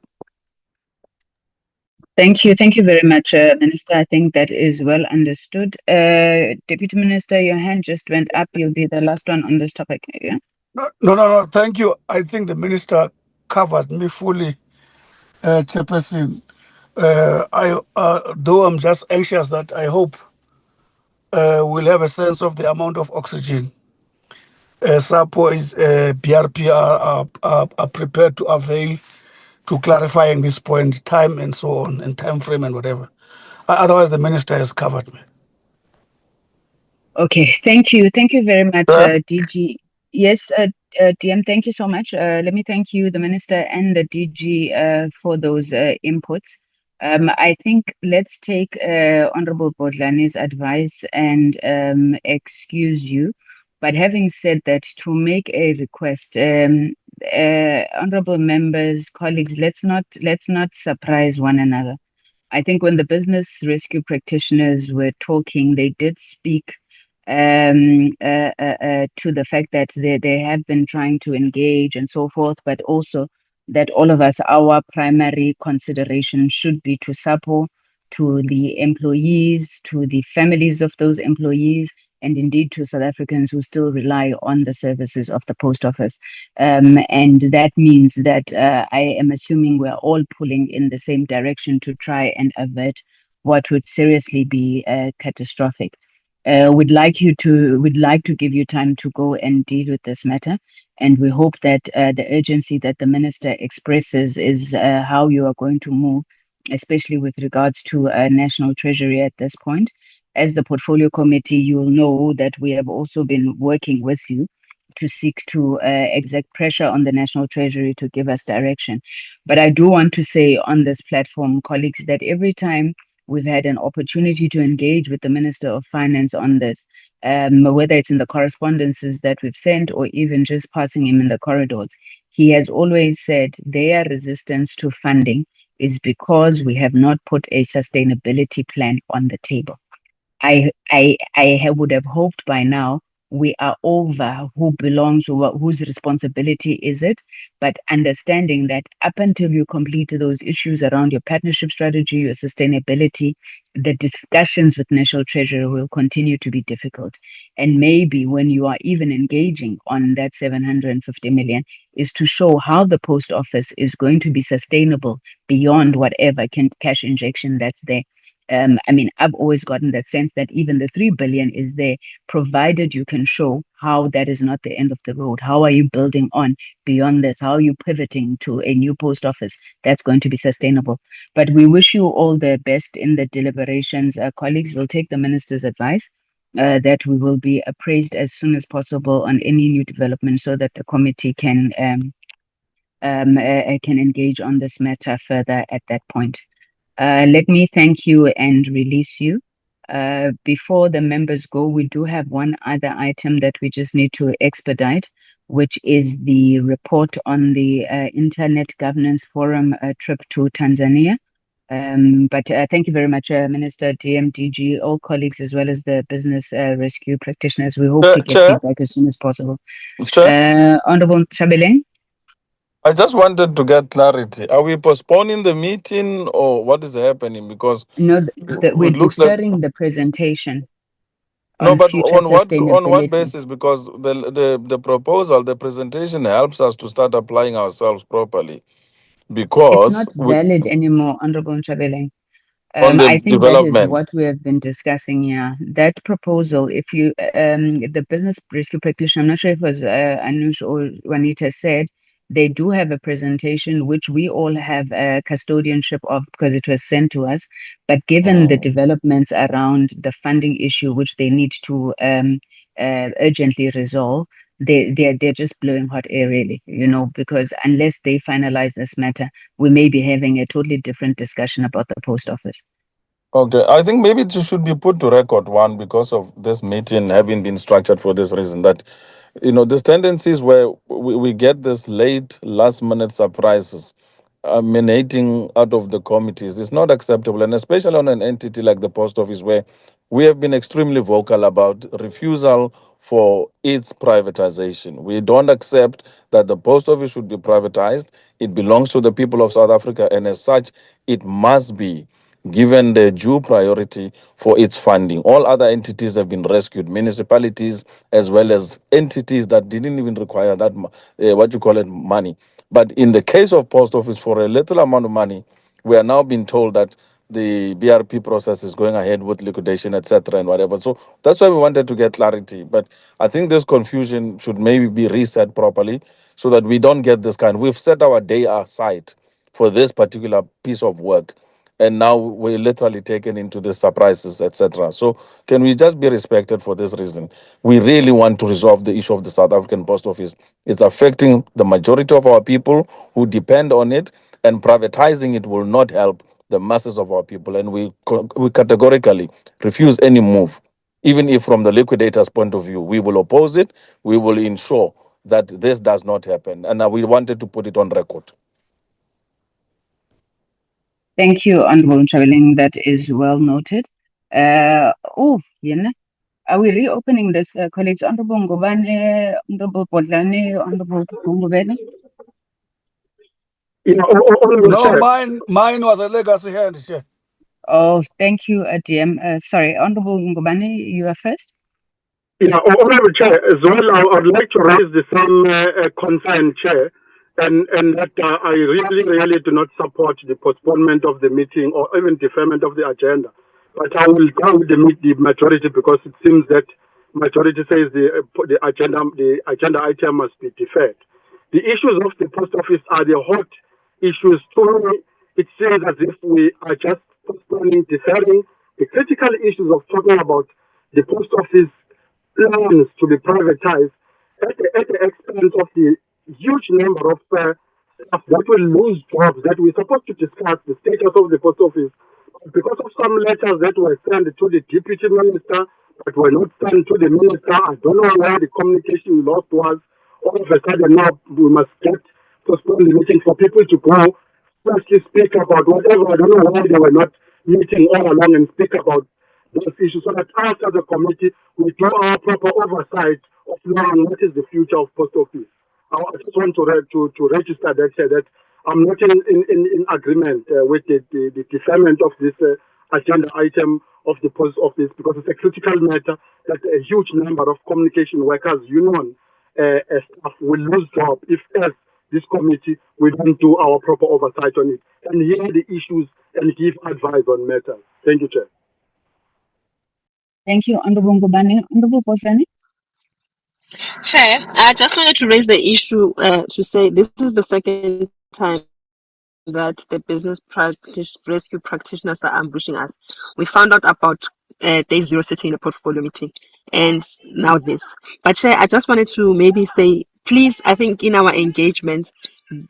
Thank you very much, Minister. I think that is well understood. Deputy Minister, your hand just went up. You'll be the last one on this topic. Yeah. No. Thank you. I think the minister covered me fully, Chairperson. Though I'm just anxious that I hope we'll have a sense of the amount of oxygen SAPO is BRP are prepared to avail to clarifying this point, time and so on, and time frame and whatever. Otherwise, the minister has covered me. Okay. Thank you. Thank you very much, Right. DG. Yes, DM, thank you so much. Let me thank you, the Minister and the DG, for those inputs. I think let's take Honorable Bodlani's advice and excuse you. But having said that, to make a request, honorable members, colleagues, let's not surprise one another. I think when the business rescue practitioners were talking, they did speak to the fact that they have been trying to engage and so forth, but also that all of us, our primary consideration should be to SAPO, to the employees, to the families of those employees, and indeed to South Africans who still rely on the services of the post office. And that means that I am assuming we're all pulling in the same direction to try and avert what would seriously be catastrophic. We'd like to give you time to go and deal with this matter, and we hope that the urgency that the minister expresses is how you are going to move, especially with regards to national treasury at this point. As the portfolio committee, you will know that we have also been working with you to seek to exert pressure on the national treasury to give us direction. But I do want to say on this platform, colleagues, that every time we've had an opportunity to engage with the Minister of Finance on this, whether it's in the correspondences that we've sent or even just passing him in the corridors. He has always said their resistance to funding is because we have not put a sustainability plan on the table. Would have hoped by now we are over who belongs or whose responsibility is it, but understanding that up until you complete those issues around your partnership strategy, your sustainability, the discussions with National Treasury will continue to be difficult. And maybe when you are even engaging on that 750 million is to show how the post office is going to be sustainable beyond whatever cash injection that's there. I mean, I've always gotten that sense that even the 3 billion is there, provided you can show how that is not the end of the road. How are you building on beyond this? How are you pivoting to a new post office that's going to be sustainable? But we wish you all the best in the deliberations. Colleagues will take the minister's advice. That we will be appraised as soon as possible on any new development so that the committee can engage on this matter further at that point. Let me thank you and release you. Before the members go, we do have one other item that we just need to expedite, which is the report on the Internet Governance Forum trip to Tanzania. But thank you very much, Minister, DMDG, all colleagues, as well as the business rescue practitioners. We hope to get Chair, feedback as soon as possible. Honorable Chabeleng? I just wanted to get clarity. Are we postponing the meeting or what is happening? Because No, we're it looks like deferring the presentation no, on but future on what sustainability. basis? Because the proposal, the presentation helps us to start applying ourselves properly. It's Because not valid anymore, Honorable Nchabeleng. on the I think that is development. what we have been discussing here. That proposal, if the business rescue practitioner, I'm not sure if it was Anush or Juanita said, they do have a presentation which we all have a custodianship of because it was sent to us. But given the developments around the funding issue, which they need to urgently resolve, they're just blowing hot air, really, because unless they finalize this matter, we may be having a totally different discussion about the post office. Okay, I think maybe it should be put to record one because of this meeting having been structured for this reason that there's tendencies where we get this late last minute surprises emanating out of the committees is not acceptable, and especially on an entity like the post office, where we have been extremely vocal about refusal for its privatization. We don't accept that the post office should be privatized. It belongs to the people of South Africa, and as such, it must be given the due priority for its funding. All other entities have been rescued, municipalities as well as entities that didn't even require that, what you call it, money. But in the case of post office, for a little amount of money, we are now being told that the BRP process is going ahead with liquidation, etc., and whatever. So that's why we wanted to get clarity. But I think this confusion should maybe be reset properly so that we don't get this kind. We've set our day aside for this particular piece of work, and now we're literally taken into the surprises, etc. So can we just be respected for this reason? We really want to resolve the issue of the South African Post Office. It's affecting the majority of our people who depend on it, and privatizing it will not help the masses of our people. And we categorically refuse any move, even if from the liquidator's point of view, we will oppose it. We will ensure that this does not happen. And we wanted to put it on record. Thank you, Honorable Traveling. That is well noted. Are we reopening this, colleagues? Honorable Ngobane, Honorable Podlane, Honorable Ngobane? No, mine was a legacy hand, Chair. Oh, thank you, DM. Sorry, Honorable Ngobane, you are first. Honorable Chair, as well, I'd like to raise the same concern, Chair, and that I really do not support the postponement of the meeting or even deferment of the agenda. But I will go with the majority, because it seems that majority says the agenda item must be deferred. The issues of the post office are the hot issues. To me, it seems as if we are just postponing, deferring the critical issues of talking about the post office plans to be privatized at the expense of the huge number of staff that will lose jobs, that we're supposed to discuss the status of the post office. Because of some letters that were sent to the deputy minister but were not sent to the minister, I don't know where the communication lost was. All of a sudden now we must postpone the meeting for people to go firstly speak about whatever. I don't know why they were not meeting all along and speak about those issues, so that us as a committee we do our proper oversight of knowing what is the future of post office. I just want to register that I'm not in agreement with the deferment of this agenda item of the post office, because it's a critical matter that a huge number of communication workers union staff will lose job if, as this committee, we don't do our proper oversight on it and hear the issues and give advice on matters. Thank you, Chair. Thank you, Honorable Ngobane. Honorable Podlane? Chair, I just wanted to raise the issue to say this is the second time that the rescue practitioners are ambushing us. We found out about day zero sitting in a portfolio meeting, and now this. But Chair, I just wanted to maybe say, please, I think in our engagement,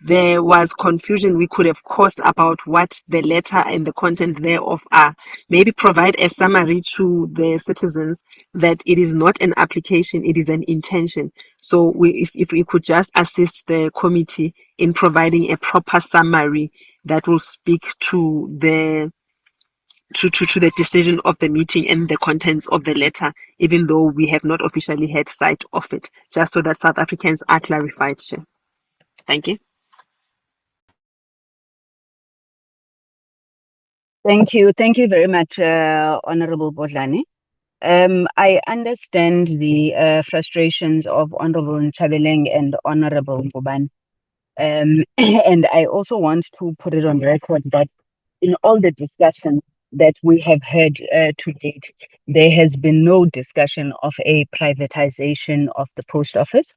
there was confusion we could have caused about what the letter and the content thereof are. Maybe provide a summary to the citizens that it is not an application, it is an intention. So if we could just assist the committee in providing a proper summary that will speak to the decision of the meeting and the contents of the letter, even though we have not officially had sight of it, just so that South Africans are clarified. Chair. Thank you. Thank you. Thank you very much, Honorable Podlane. I understand the frustrations of Honorable Nchabeling and Honorable Ngobane. And I also want to put it on record that in all the discussion that we have heard to date, there has been no discussion of a privatization of the post office.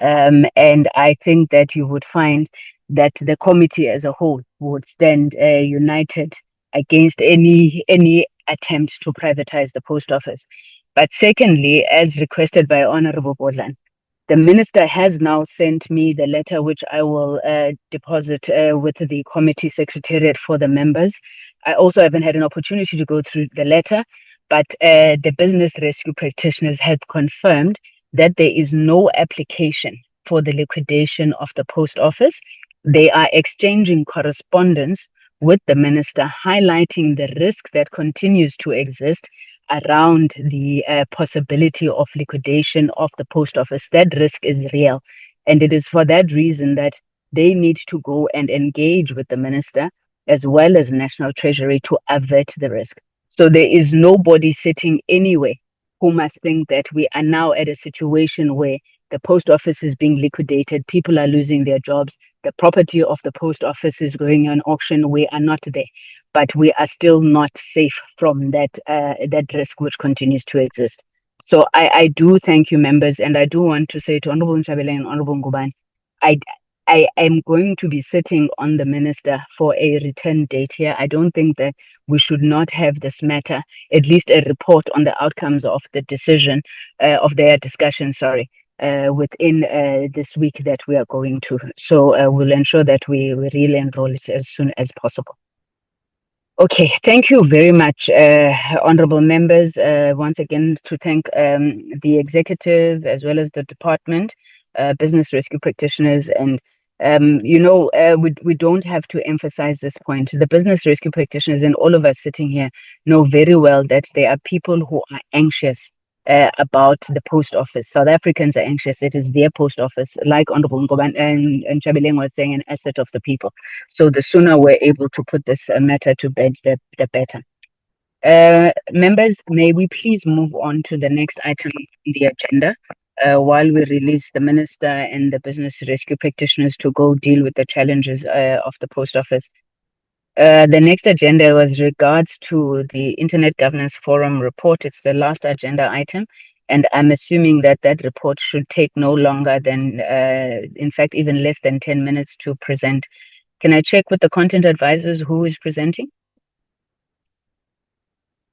And I think that you would find that the committee as a whole would stand united against any attempt to privatize the post office. But secondly, as requested by Honorable Podlane, the minister has now sent me the letter, which I will deposit with the committee secretariat for the members. I also haven't had an opportunity to go through the letter, but the business rescue practitioners had confirmed that there is no application for the liquidation of the post office. they are exchanging correspondence with the minister, highlighting the risk that continues to exist around the possibility of liquidation of the post office. That risk is real. And it is for that reason that they need to go and engage with the minister as well as National Treasury to avert the risk. So there is nobody sitting anywhere who must think that we are now at a situation where the post office is being liquidated, people are losing their jobs, the property of the post office is going on auction. We are not there, but we are still not safe from that risk which continues to exist. So I do thank you, members, and I do want to say to Honorable Nchabele and Honorable Ngubane, I am going to be sitting on the minister for a return date here. I don't think that we should not have this matter, at least a report on the outcomes of the decision, of their discussion, sorry, within this week that we are going to. So we'll ensure that we really enroll it as soon as possible. Okay, thank you very much, honorable members. Once again, to thank the executive as well as the department, business rescue practitioners, and we don't have to emphasize this point. The business rescue practitioners and all of us sitting here know very well that there are people who are anxious about the post office. South Africans are anxious. It is their post office, like Honorable Ngoban and Chabeleng was saying, an asset of the people. So the sooner we're able to put this matter to bed, the better. Members, may we please move on to the next item on the agenda while we release the minister and the business rescue practitioners to go deal with the challenges of the post office. The next agenda was regards to the Internet Governance Forum report. It's the last agenda item, and I'm assuming that that report should take no longer than, in fact, even less than 10 minutes to present. Can I check with the content advisors who is presenting?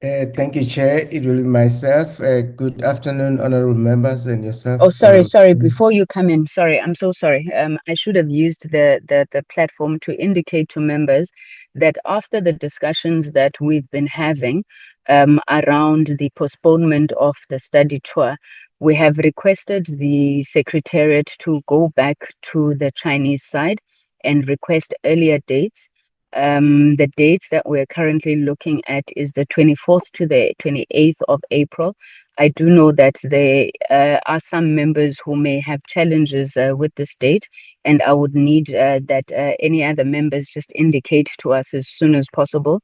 Thank you, Chair. It will be myself. Good afternoon, honorable members, and yourself. Oh, sorry. Before you come in, sorry, I'm so sorry. I should have used the platform to indicate to members that after the discussions that we've been having around the postponement of the study tour, we have requested the Secretariat to go back to the Chinese side and request earlier dates. The dates that we're currently looking at is the 24th to the 28th of April. I do know that there are some members who may have challenges with this date, and I would need that any other members just indicate to us as soon as possible.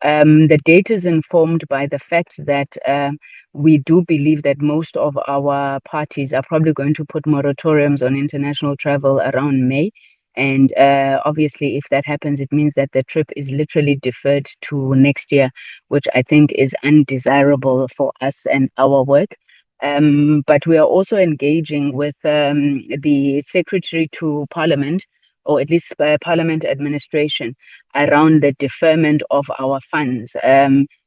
The date is informed by the fact that we do believe that most of our parties are probably going to put moratoriums on international travel around May. And obviously, if that happens, it means that the trip is literally deferred to next year, which I think is undesirable for us and our work. But we are also engaging with the Secretary to Parliament, or at least Parliament administration, around the deferment of our funds.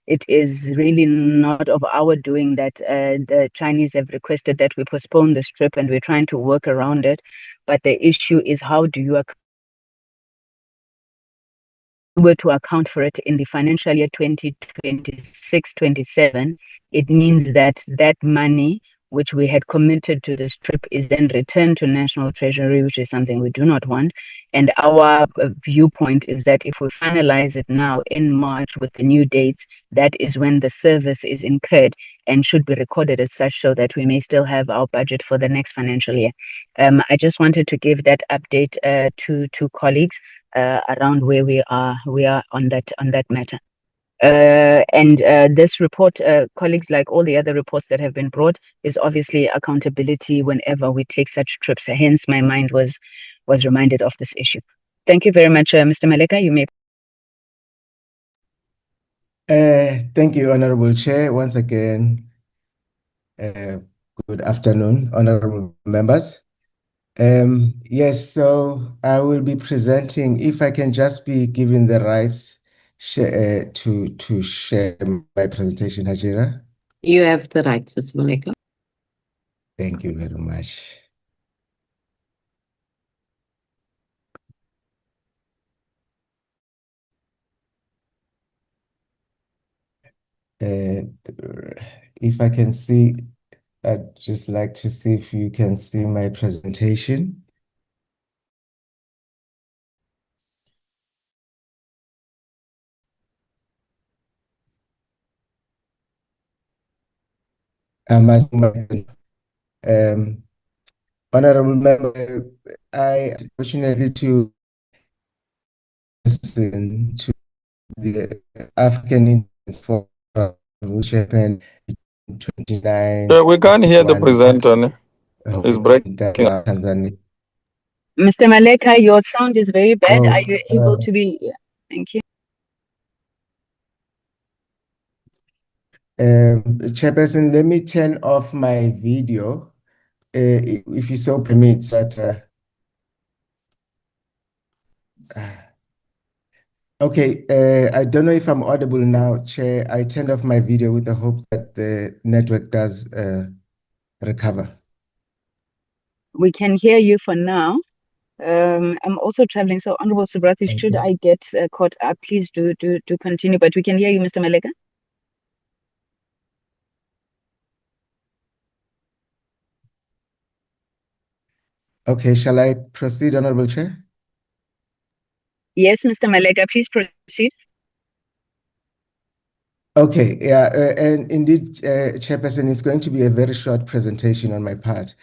It is really not of our doing that the Chinese have requested that we postpone this trip, and we're trying to work around it. But the issue is, how do you were to account for it in the financial year 2026-27, it means that that money which we had committed to this trip is then returned to National Treasury, which is something we do not want. And our viewpoint is that if we finalize it now in March with the new dates, that is when the service is incurred and should be recorded as such, so that we may still have our budget for the next financial year. I just wanted to give that update to colleagues around where we are on that matter. This report, colleagues, like all the other reports that have been brought, is obviously accountability whenever we take such trips. Hence, my mind was reminded of this issue. Thank you very much, Mr. Maleka. You may. Thank you, Honorable Chair. Once again, good afternoon, honorable members. Yes, so I will be presenting, if I can just be given the rights to share my presentation, Hajira. You have the rights, Mr. Maleka. Thank you very much. If I can see, I'd just like to see if you can see my presentation. I'm asking my honorable member, I fortunately to listen to the African Independence Forum, which happened in 29 Yeah, we can't hear the 1 presenter. Ne? It's breaking up. Tanzania. Mr. Maleka, your sound is very bad. Oh, Are you able to be? Yeah, thank you. Chairperson, let me turn off my video, if you so permit. Okay, I don't know if I'm audible now, Chair. I turned off my video with the hope that the network does recover. We can hear you for now. I'm also traveling, so Honorable Subrati, should I get caught up, please do continue. But we can hear you, Mr. Maleka. Okay, shall I proceed, Honorable Chair? Yes, Mr. Maleka, please proceed. Okay, yeah, and indeed, Chairperson, it's going to be a very short presentation on my part.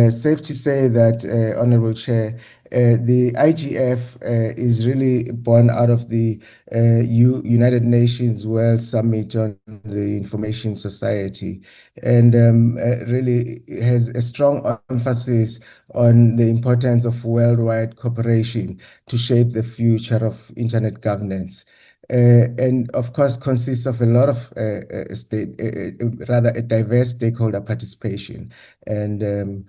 Safe to say that, Honorable Chair, the IGF is really born out of the United Nations World Summit on the Information Society, and really has a strong emphasis on the importance of worldwide cooperation to shape the future of internet governance. And of course consists of a lot of rather a diverse stakeholder participation, and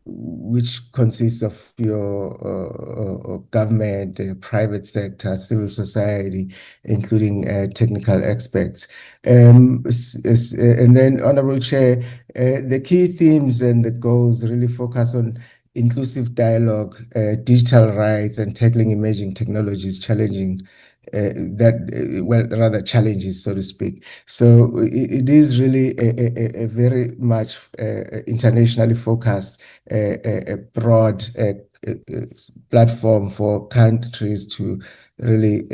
which consists of your government, private sector, civil society, including technical experts. And then, Honorable Chair, the key themes and the goals really focus on inclusive dialogue, digital rights, and tackling emerging technologies challenging well, rather challenges, so to speak. So it is really a very much internationally focused, a broad platform for countries to really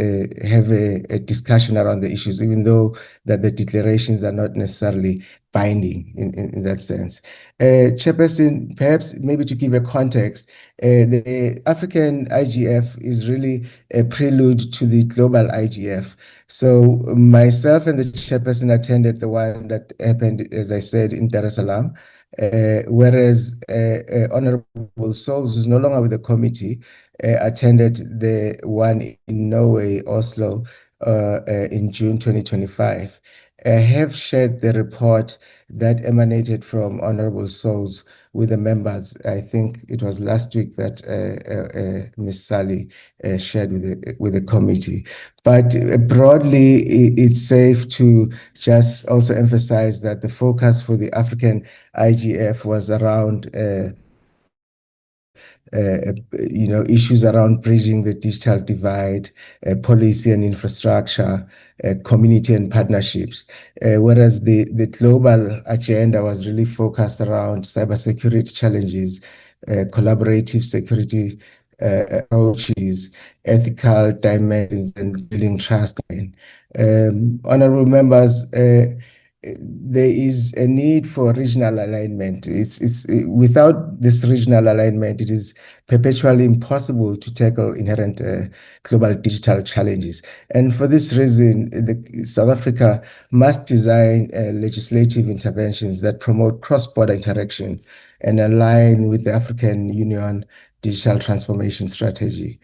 have a discussion around the issues, even though that the declarations are not necessarily binding in that sense. Chairperson, perhaps maybe to give a context, the African IGF is really a prelude to the global IGF. So myself and the chairperson attended the one that happened, as I said, in Dar es Salaam, whereas Honorable Souls, who's no longer with the committee, attended the one in Norway, Oslo, in June 2025. I have shared the report that emanated from Honorable Souls with the members. I think it was last week that Ms. Sally shared with the committee. But broadly, it's safe to just also emphasize that the focus for the African IGF was around issues around bridging the digital divide, policy and infrastructure, community and partnerships. Whereas the global agenda was really focused around cybersecurity challenges, collaborative security approaches, ethical dimensions, and building trust. Honorable members, there is a need for regional alignment. Without this regional alignment, it is perpetually impossible to tackle inherent global digital challenges. And for this reason, South Africa must design legislative interventions that promote cross-border interaction and align with the African Union digital transformation strategy.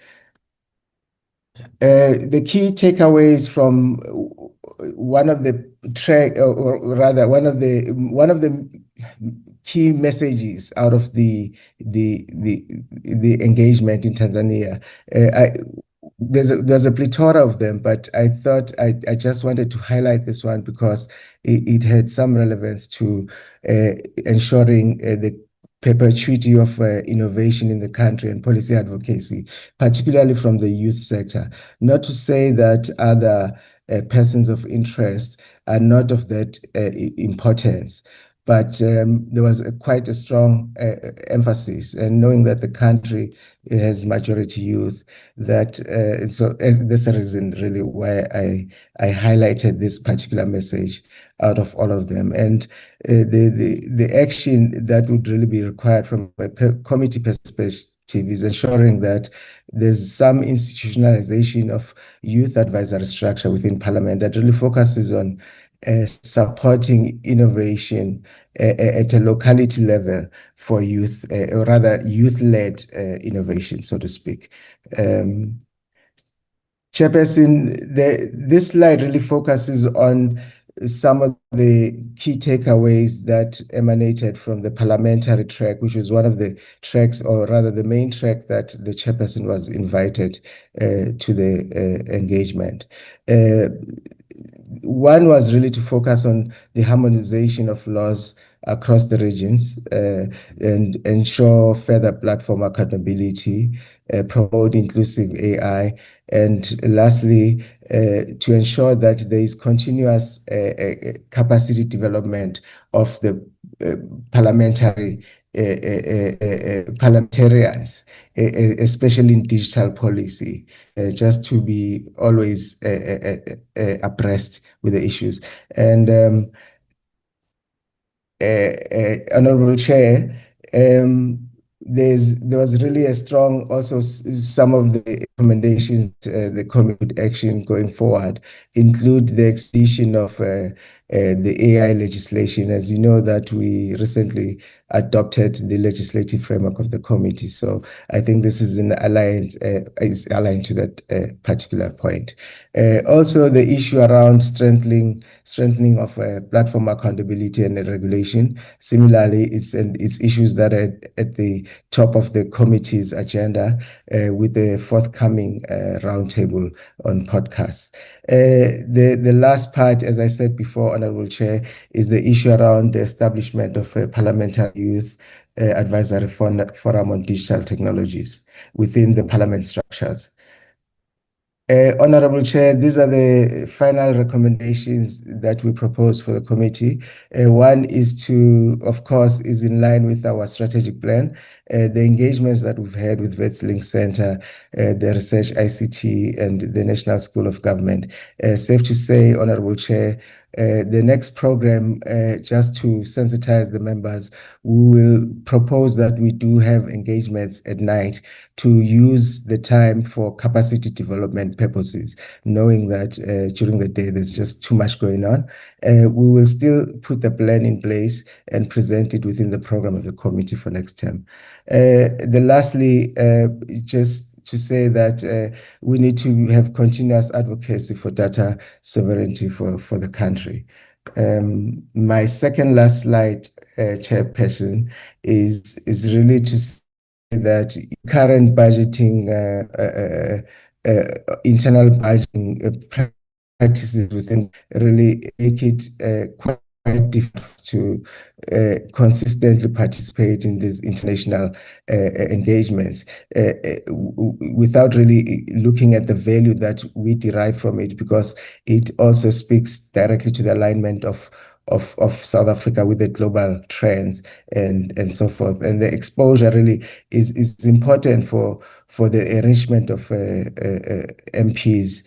The key takeaways from one of the one of the key messages out of the engagement in Tanzania. There's a plethora of them, but I thought I just wanted to highlight this one because it had some relevance to ensuring the perpetuity of innovation in the country and policy advocacy, particularly from the youth sector. Not to say that other persons of interest are not of that importance, but there was quite a strong emphasis, and knowing that the country has majority youth, that that's a reason really why I highlighted this particular message out of all of them. And the action that would really be required from a committee perspective is ensuring that there's some institutionalization of youth advisory structure within Parliament that really focuses on supporting innovation at a locality level for youth, or rather youth-led innovation, so to speak. Chairperson, this slide really focuses on some of the key takeaways that emanated from the parliamentary track, which was one of the tracks, or rather the main track that the chairperson was invited to the engagement. One was really to focus on the harmonization of laws across the regions and ensure further platform accountability, promote inclusive AI, and lastly, to ensure that there is continuous capacity development of the parliamentarians, especially in digital policy, just to be always abreast with the issues. And Honorable Chair, there was really a strong, also some of the recommendations the committee action going forward include the extension of the AI legislation. As you know, that we recently adopted the legislative framework of the committee. So I think this is in alliance, is aligned to that particular point. Also, the issue around strengthening of platform accountability and regulation. Similarly, it's issues that are at the top of the committee's agenda with the forthcoming roundtable on podcasts. The last part, as I said before, Honorable Chair, is the issue around the establishment of a parliamentary youth advisory forum on digital technologies within the parliament structures. Honorable Chair, these are the final recommendations that we propose for the committee. One is to, of course, is in line with our strategic plan. The engagements that we've had with VetsLink Center, the Research ICT, and the National School of Government. Safe to say, Honorable Chair, the next program, just to sensitize the members, we will propose that we do have engagements at night to use the time for capacity development purposes, knowing that during the day there's just too much going on. We will still put the plan in place and present it within the program of the committee for next term. Lastly, just to say that we need to have continuous advocacy for data sovereignty for the country. My second last slide, Chairperson, is really to say that current budgeting, internal budgeting practices within really make it quite difficult to consistently participate in these international engagements without really looking at the value that we derive from it, because it also speaks directly to the alignment of South Africa with the global trends and so forth. And the exposure really is important for the enrichment of MPs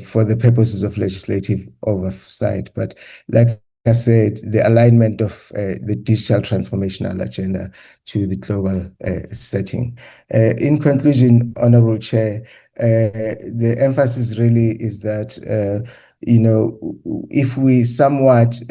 for the purposes of legislative oversight. But like I said, the alignment of the digital transformational agenda to the global setting. In conclusion, Honorable Chair, the emphasis really is that if we somewhat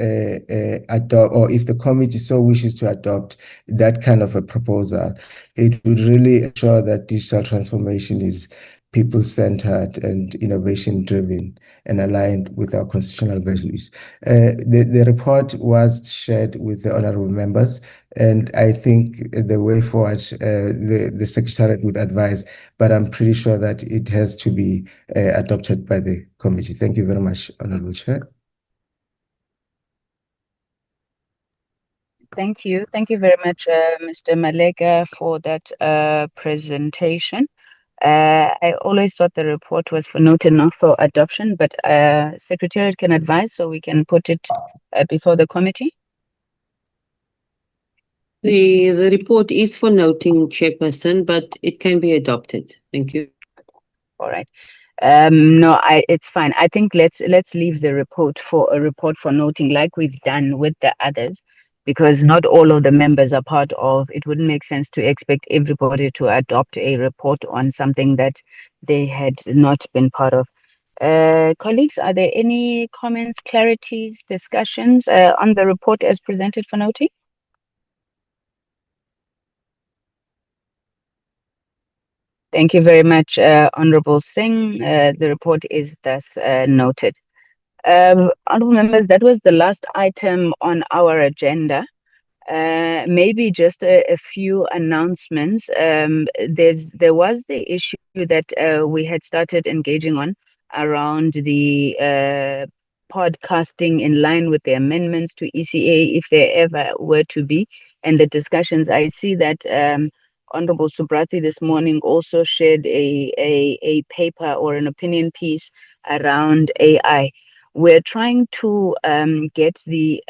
adopt, or if the committee so wishes to adopt that kind of a proposal, it would really ensure that digital transformation is people-centered and innovation-driven and aligned with our constitutional values. The report was shared with the honorable members, and I think the way forward, the Secretariat would advise, but I'm pretty sure that it has to be adopted by the committee. Thank you very much, Honorable Chair. Thank you. Thank you very much, Mr. Malega, for that presentation. I always thought the report was for note and not for adoption, but Secretariat can advise, so we can put it before the committee. The report is for noting, Chairperson, but it can be adopted. Thank you. All right. No, it's fine. I think let's leave the report for noting, like we've done with the others, because not all of the members are part of. It wouldn't make sense to expect everybody to adopt a report on something that they had not been part of. Colleagues, are there any comments, clarities, discussions on the report as presented for noting? Thank you very much, Honorable Singh. The report is thus noted. Honorable members, that was the last item on our agenda. Maybe just a few announcements. There was the issue that we had started engaging on around the podcasting in line with the amendments to ECA, if there ever were to be, and the discussions. I see that Honorable Subrati this morning also shared a paper or an opinion piece around AI. We're trying to get the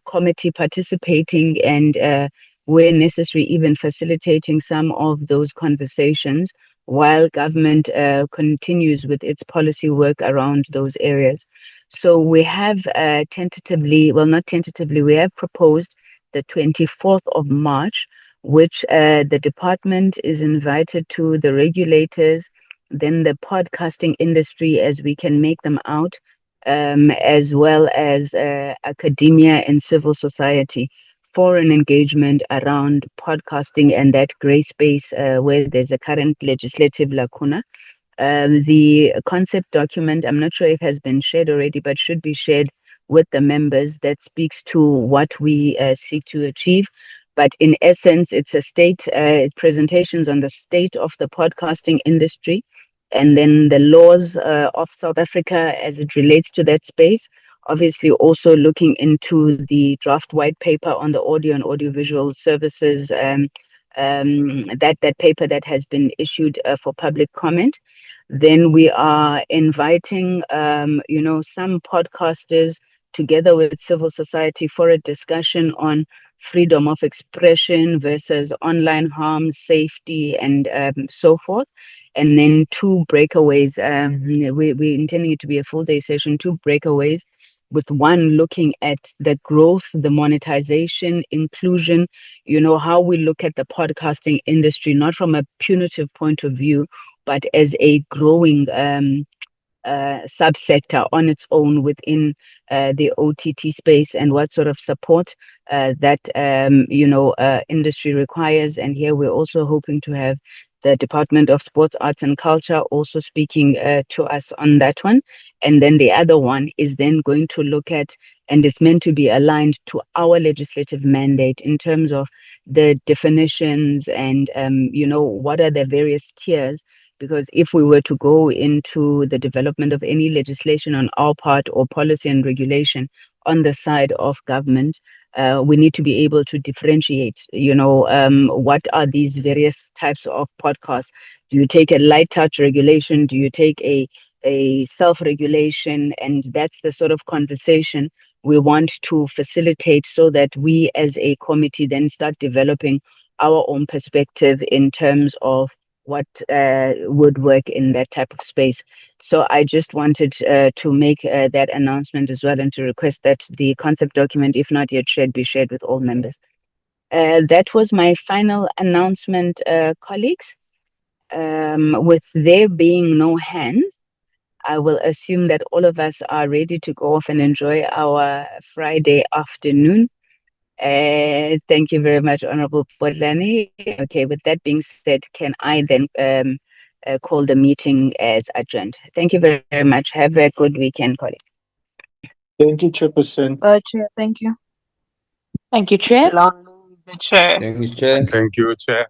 committee participating and, where necessary, even facilitating some of those conversations while government continues with its policy work around those areas. So we have tentatively, well, not tentatively, we have proposed the 24th of March, which the department is invited to, the regulators, then the podcasting industry, as we can make them out, as well as academia and civil society for an engagement around podcasting and that gray space where there's a current legislative lacuna. The concept document, I'm not sure if has been shared already, but should be shared with the members, that speaks to what we seek to achieve. But in essence, it's a state presentations on the state of the podcasting industry, and then the laws of South Africa as it relates to that space. Obviously, also looking into the draft white paper on the audio and audiovisual services, that paper that has been issued for public comment. Then we are inviting, some podcasters together with civil society for a discussion on freedom of expression versus online harm, safety, and so forth. And then 2 breakaways. We're intending it to be a full day session, 2 breakaways, with one looking at the growth, the monetization, inclusion, how we look at the podcasting industry, not from a punitive point of view, but as a growing subsector on its own within the OTT space, and what sort of support that industry requires. And here we're also hoping to have the Department of Sports, Arts and Culture also speaking to us on that one. And then the other one is then going to look at, and it's meant to be aligned to our legislative mandate in terms of the definitions and, what are the various tiers. Because if we were to go into the development of any legislation on our part or policy and regulation on the side of government, we need to be able to differentiate, what are these various types of podcasts? Do you take a light touch regulation? Do you take a self-regulation? And that's the sort of conversation we want to facilitate, so that we as a committee then start developing our own perspective in terms of what would work in that type of space. So I just wanted to make that announcement as well, and to request that the concept document, if not yet shared, be shared with all members. That was my final announcement, colleagues. With there being no hands, I will assume that all of us are ready to go off and enjoy our Friday afternoon. Thank you very much, Honorable Bodlani. Okay, with that being said, can I then call the meeting as adjourned? Thank you very, very much. Have a good weekend, colleagues. Thank you, Chairperson. Chair, thank you. Thank you, Chair. Long the chair. Thank you, Chair. Thank you, Chair.